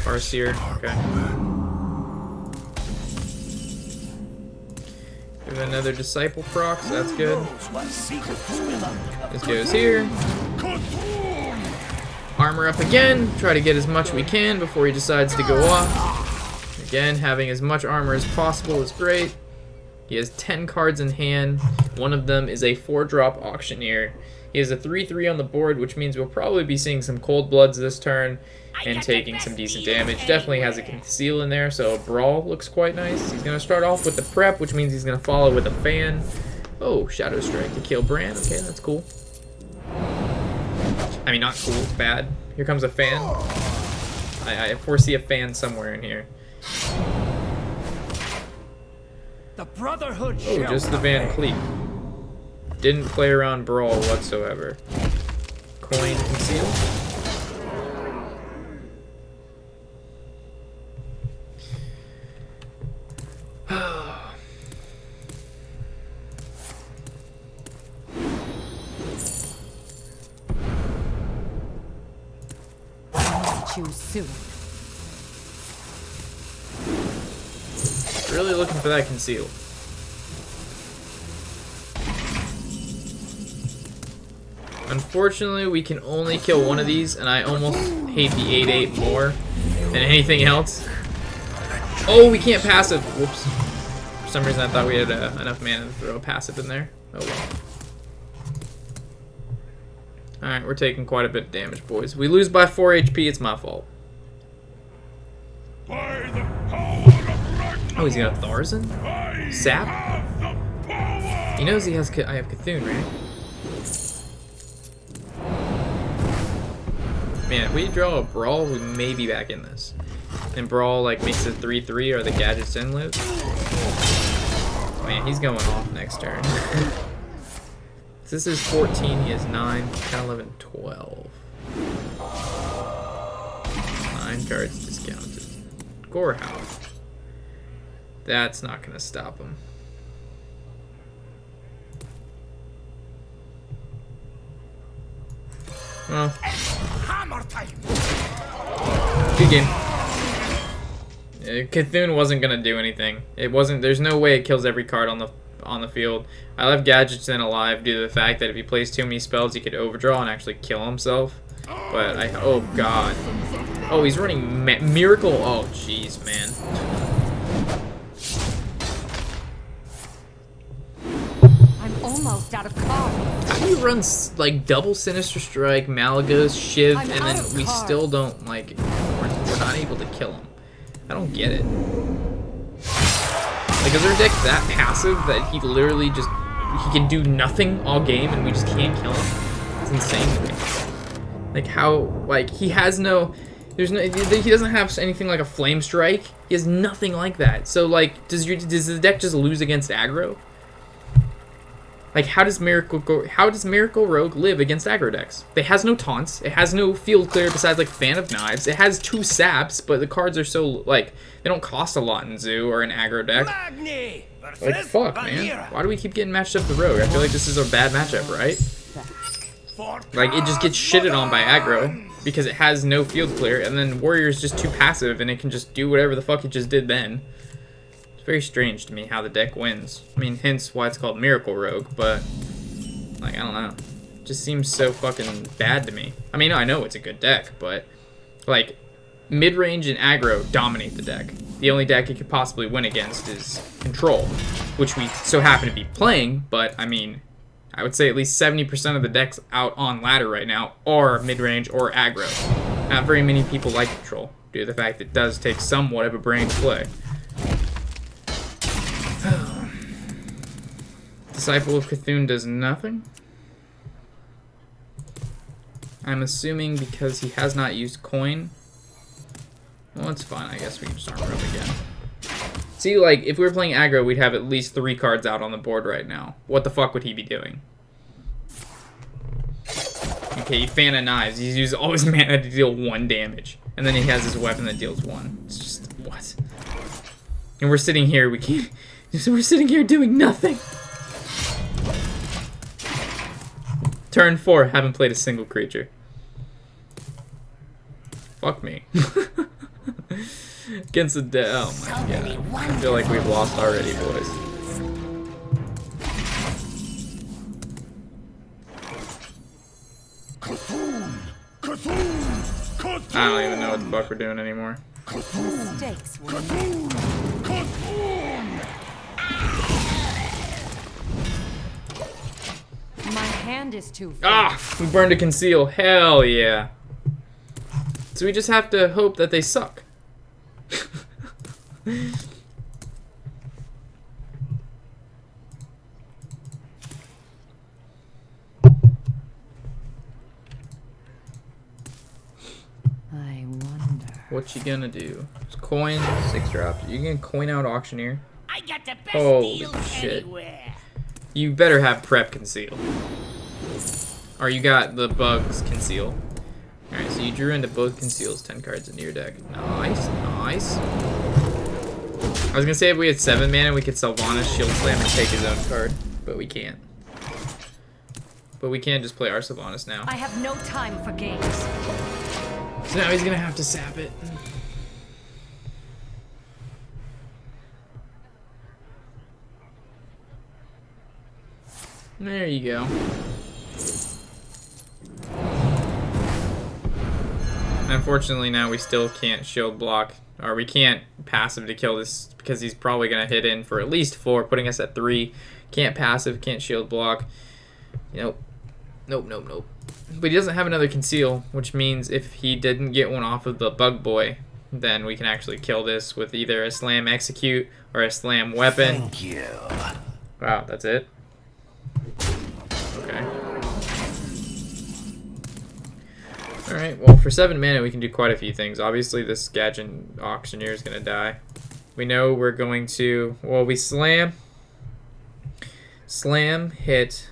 Farseer, okay. We have another Disciple proc, so that's good. This goes here. Armor up again, try to get as much we can before he decides to go off. Again, having as much armor as possible is great. He has 10 cards in hand. One of them is a 4-drop Auctioneer. He has a 3/3 on the board, which means we'll probably be seeing some Cold Bloods this turn and taking some decent damage. Definitely has a Conceal in there, so a Brawl looks quite nice. He's going to start off with the Prep, which means he's going to follow with a Fan. Oh, Shadow Strike to kill Bran. Okay, that's cool. I mean, not cool, bad. Here comes a Fan. I foresee a Fan somewhere in here. The Brotherhood. Oh, just the Van Cleef. Didn't play around Brawl whatsoever. Coin Conceal. too soon. Really looking for that conceal. Unfortunately, we can only kill one of these, and I almost hate the 8/8 more than anything else. Oh, we can't passive. Whoops. For some reason, I thought we had enough mana to throw a passive in there. Oh well. Alright, we're taking quite a bit of damage, boys. We lose by 4 HP, it's my fault. By the power of Ragnarok, Oh, he's got a Tharzan? I Sap? have the power. He knows he has. I have Cthulhu, right? Man, if we draw a Brawl, we may be back in this. And Brawl like makes it 3/3 or the gadgets in live. Man, he's going off next turn. This is 14, he has 9, 10, 11, 12. 9 cards discounted. Gorehouse. That's not gonna stop him. Well, Hammer time. good game. Cthulhu wasn't gonna do anything. It wasn't. There's no way it kills every card on the field. I left Gadgets in alive due to the fact that if he plays too many spells, he could overdraw and actually kill himself. But oh god. Oh, he's running Miracle. Oh jeez, man. I'm almost out of cards. How do you run like double Sinister Strike, Malagos, Shiv, I'm and out then of we cards. still don't like? We're not able to kill him. I don't get it. Like, is our deck that passive that he literally just he can do nothing all game and we just can't kill him? It's insane to me. Like how he has no. There's no. He doesn't have anything like a Flame Strike. He has nothing like that. So like, does the deck just lose against aggro? Like, how does Miracle Rogue live against aggro decks? It has no taunts. It has no field clear besides like Fan of Knives. It has 2 saps, but the cards are so like they don't cost a lot in Zoo or an aggro deck. Like fuck, man. Why do we keep getting matched up with Rogue? I feel like this is a bad matchup, right? Like it just gets shitted on by aggro because it has no field clear, and then Warrior's just too passive and it can just do whatever the fuck it just did then. Very strange to me how the deck wins. I mean, hence why it's called Miracle Rogue, but like I don't know. It just seems so fucking bad to me. I mean, I know it's a good deck, but like mid-range and aggro dominate the deck. The only deck it could possibly win against is Control, which we so happen to be playing, but I mean, I would say at least 70% of the decks out on ladder right now are mid-range or aggro. Not very many people like Control, due to the fact it does take somewhat of a brain to play. Disciple of Cthulhu does nothing. I'm assuming because he has not used coin. Well, it's fine. I guess we can just armor up again. See, like, if we were playing aggro, we'd have at least 3 cards out on the board right now. What the fuck would he be doing? Okay, he Fan of Knives. He's used all his mana to deal 1 damage. And then he has his weapon that deals 1. It's just, what? And we're sitting here, we can't... We're sitting here doing nothing! Turn 4, haven't played a single creature. Fuck me. Against the dead. Oh my god. I feel like we've lost already, boys. I don't even know what the fuck we're doing anymore. Mistakes were My hand is too full. Ah! We burned a conceal. Hell yeah. So we just have to hope that they suck. I wonder. What you gonna do? Coin, 6 drops. You can coin out Auctioneer. I got the best Holy deals shit. anywhere. You better have prep conceal. Or you got the bugs conceal. Alright, so you drew into both conceals, 10 cards into your deck. Nice, nice. I was gonna say if we had 7 mana, we could Sylvanas, Shield Slam, and take his own card. But we can't. But we can't just play our Sylvanas now. I have no time for games. So now he's gonna have to sap it. There you go. Unfortunately, now we still can't shield block, or we can't passive to kill this because he's probably gonna hit in for at least 4, putting us at 3. Can't passive, can't shield block. Nope. Nope. But he doesn't have another conceal, which means if he didn't get one off of the bug boy, then we can actually kill this with either a slam execute or a slam weapon. Thank you. Wow, that's it? Okay. Alright, well for 7 mana we can do quite a few things. Obviously this Gadgeon Auctioneer is going to die. We know we're going to... Well, we slam, hit...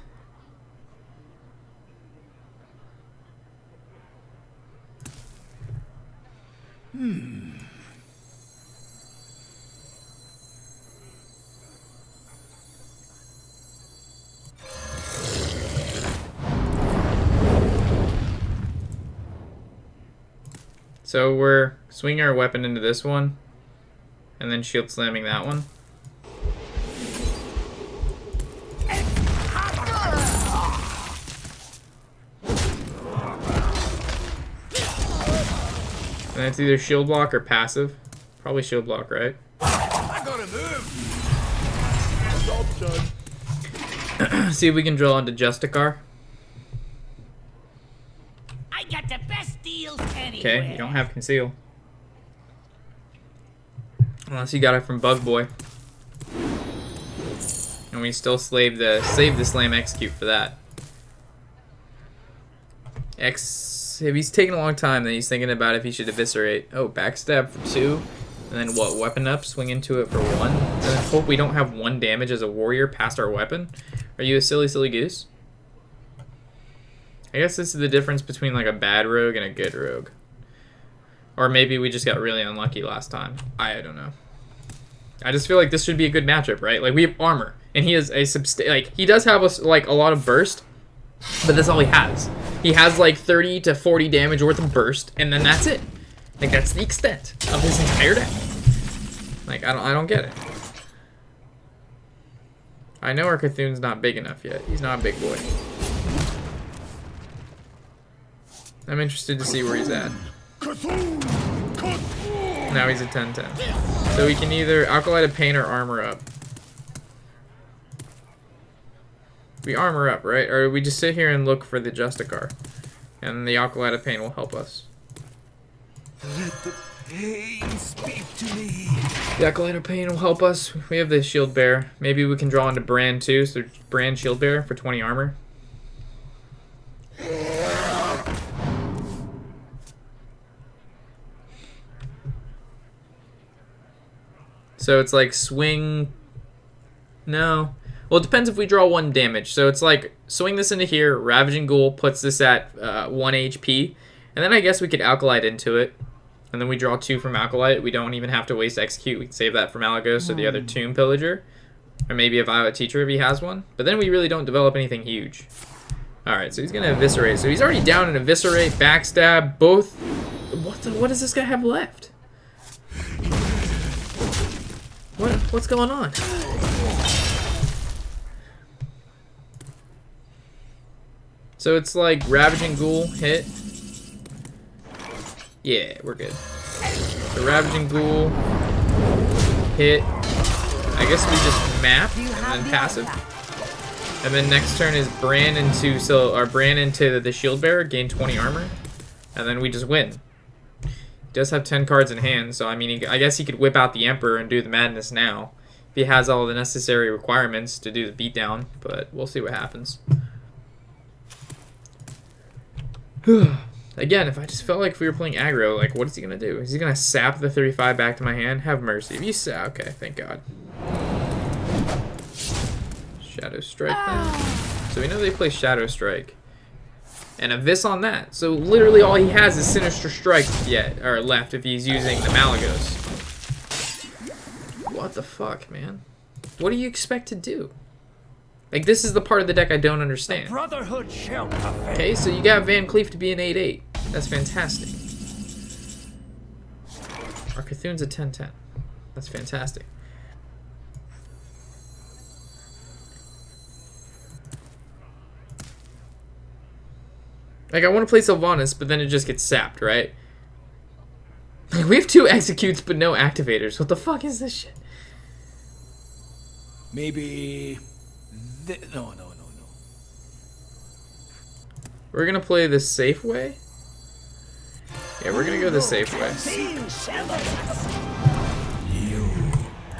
So we're swinging our weapon into this one, and then shield slamming that one. And it's either shield block or passive. Probably shield block, right? I gotta move. See if we can drill into Justicar. I got the best deals anywhere. Okay, you don't have conceal. Unless you got it from Bug Boy. And we still save the slam execute for that. If he's taking a long time, then he's thinking about if he should eviscerate. Oh, backstab for 2. And then what? Weapon up, swing into it for 1. And then hope we don't have 1 damage as a warrior past our weapon. Are you a silly goose? I guess this is the difference between like a bad rogue and a good rogue. Or maybe we just got really unlucky last time. I don't know. I just feel like this should be a good matchup, right? Like we have armor, and he has a he does have a lot of burst, but that's all he has. He has like 30 to 40 damage worth of burst, and then that's it. Like that's the extent of his entire deck. Like I don't get it. I know our Cthulhu's not big enough yet. He's not a big boy. I'm interested to see where he's at. Now he's at 10-10. So we can either Alkali to Pain or armor up. We armor up, right? Or we just sit here and look for the Justicar. And the Alkali to Pain will help us. Let the pain speak to me. The Alkali to Pain will help us. We have the Shield Bear. Maybe we can draw into Brand too. So Brand Shield Bear for 20 armor. So it's like swing... No. Well, it depends if we draw 1 damage. So it's like swing this into here, Ravaging Ghoul puts this at 1 HP. And then I guess we could Alkalite into it. And then we draw 2 from Alkalite. We don't even have to waste Execute. We can save that from Malagos or the other Tomb Pillager. Or maybe a Violet Teacher if he has one. But then we really don't develop anything huge. Alright, so he's going to Eviscerate. So he's already down in Eviscerate, Backstab, both... What does this guy have left? What's going on? So it's like Ravaging Ghoul, hit. Yeah, we're good. So Ravaging Ghoul, hit. I guess we just map and then passive. And then next turn is Brand into the Shield Bearer, gain 20 armor. And then we just win. Does have 10 cards in hand, so I mean, I guess he could whip out the Emperor and do the madness now. If he has all the necessary requirements to do the beatdown, but we'll see what happens. Again, if I just felt like if we were playing aggro, like, what is he going to do? Is he going to sap the 35 back to my hand? Have mercy. If you sap, okay, thank God. Shadow Strike then. So we know they play Shadow Strike. And a Vis on that. So literally all he has is Sinister Strike left if he's using the Malagos. What the fuck, man? What do you expect to do? Like, this is the part of the deck I don't understand. Brotherhood shall prevail. Okay, so you got Van Cleef to be an 8/8. That's fantastic. Our Cthulhu's a 10/10. That's fantastic. Like, I want to play Sylvanas, but then it just gets sapped, right? Like, we have 2 executes, but no activators. What the fuck is this shit? Maybe... No. We're gonna play the safe way? Yeah, we're gonna go the safe way.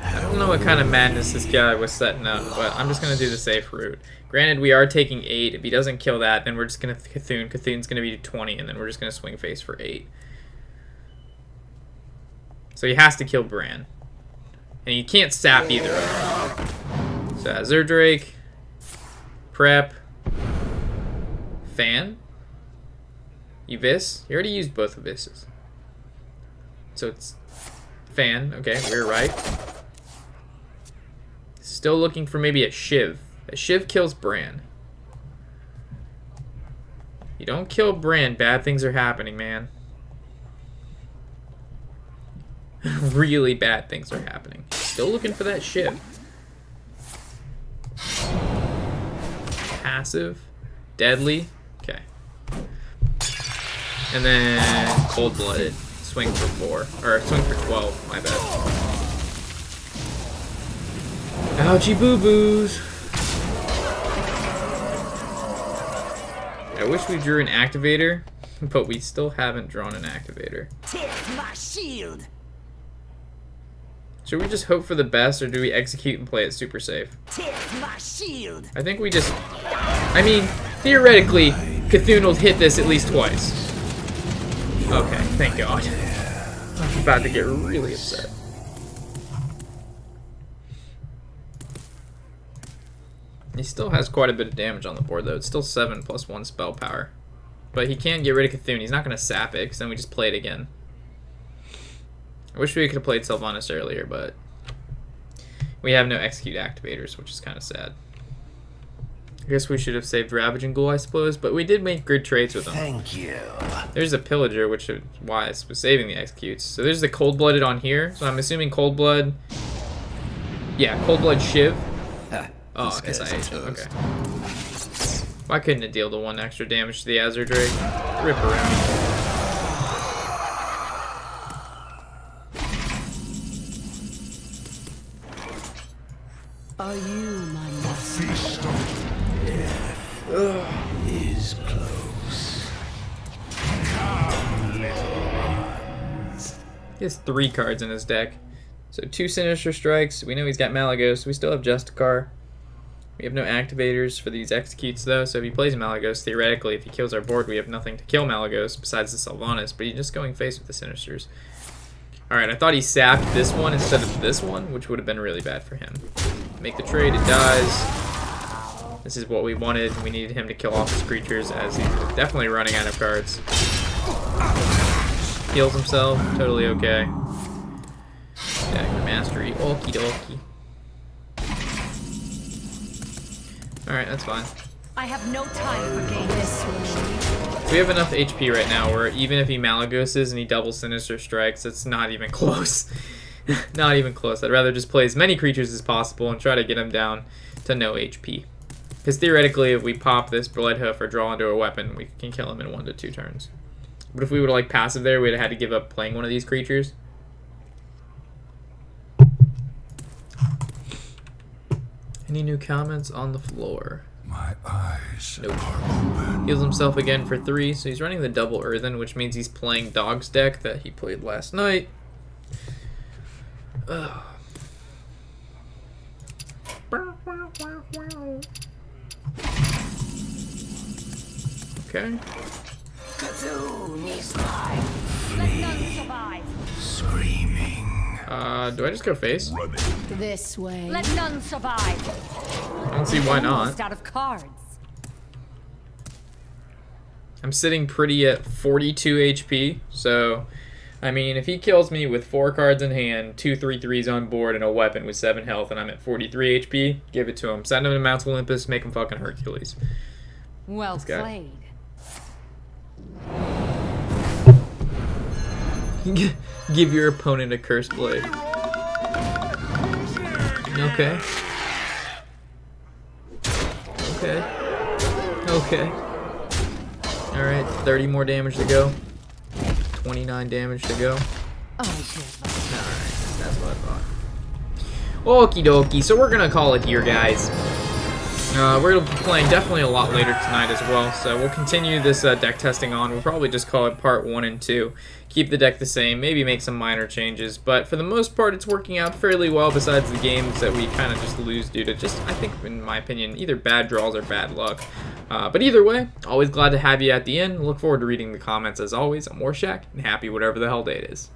I don't know what kind of madness this guy was setting up, but I'm just gonna do the safe route. Granted, we are taking 8. If he doesn't kill that, then we're just gonna Cthulhu. Cthulhu's gonna be 20, and then we're just gonna swing face for 8. So he has to kill Bran. And you can't sap either of them. So Azure Drake, Prep, Fan, Uvis. You already used both Uvises. So it's Fan. Okay, we're right. Still looking for maybe a Shiv. A Shiv kills Bran. You don't kill Bran, bad things are happening, man. Really bad things are happening. Still looking for that Shiv. Passive. Deadly. Okay. And then cold-blooded. Swing for 4. Or swing for 12, my bad. Ouchie boo-boos. I wish we drew an activator, but we still haven't drawn an activator. Take my shield. Should we just hope for the best, or do we execute and play it super safe? Take my shield. I think we just... I mean, theoretically, Cthulhu will hit this at least twice. Okay, thank God. I'm about to get really upset. He still has quite a bit of damage on the board, though. It's still 7 plus 1 spell power. But he can't get rid of Cthulhu. He's not going to sap it, because then we just play it again. I wish we could have played Sylvanas earlier, but we have no execute activators, which is kind of sad. I guess we should have saved Ravaging Ghoul, I suppose, but we did make good trades with him. Thank you. There's a Pillager, which is why I was saving the executes. So there's the Cold-Blooded on here, so I'm assuming Cold-Blood... Yeah, Cold-Blood Shiv. Oh, SIH. Okay. Why couldn't it deal the 1 extra damage to the Azure Drake? Rip around. Are you my master? Is close. He has 3 cards in his deck. So 2 Sinister Strikes. We know he's got Malagos. We still have Justicar. We have no activators for these executes, though, so if he plays Malagos, theoretically, if he kills our board, we have nothing to kill Malagos besides the Sylvanas, but he's just going face with the Sinisters. Alright, I thought he sapped this one instead of this one, which would have been really bad for him. Make the trade, it dies. This is what we wanted. We needed him to kill off his creatures, as he's definitely running out of cards. Heals himself, totally okay. Dagger Mastery, okie dokie. Alright, that's fine. I have no time for games. We have enough HP right now where even if he Malagoses and he double Sinister Strikes, it's not even close. Not even close. I'd rather just play as many creatures as possible and try to get him down to no HP. Because theoretically, if we pop this Bloodhoof or draw into a weapon, we can kill him in 1 to 2 turns. But if we would have like passive there, we'd have had to give up playing one of these creatures. Any new comments on the floor? My eyes Nope. are open. Heals himself again for 3, so he's running the double Earthen, which means he's playing Dog's deck that he played last night. Ugh. Okay. Cthulhu is life. Let none survive. Screaming. Do I just go face? This way. Let none survive. I don't see why not. Almost out of cards. I'm sitting pretty at 42 HP, so I mean, if he kills me with 4 cards in hand, 2 3/3s on board, and a weapon with 7 health, and I'm at 43 HP, give it to him. Send him to Mount Olympus, make him fucking Hercules. Well guy. played. Give your opponent a Curse Blade. Okay. Okay. Okay. Alright, 30 more damage to go. 29 damage to go. Alright, that's what I thought. Okie dokie, so we're gonna call it here, guys. We're gonna be playing definitely a lot later tonight as well, so we'll continue this deck testing on. We'll probably just call it part 1 and 2. Keep the deck the same, maybe make some minor changes, but for the most part, it's working out fairly well besides the games that we kind of just lose due to just, I think, in my opinion, either bad draws or bad luck. But either way, always glad to have you at the end. Look forward to reading the comments as always. I'm Warshack, and happy whatever the hell day it is.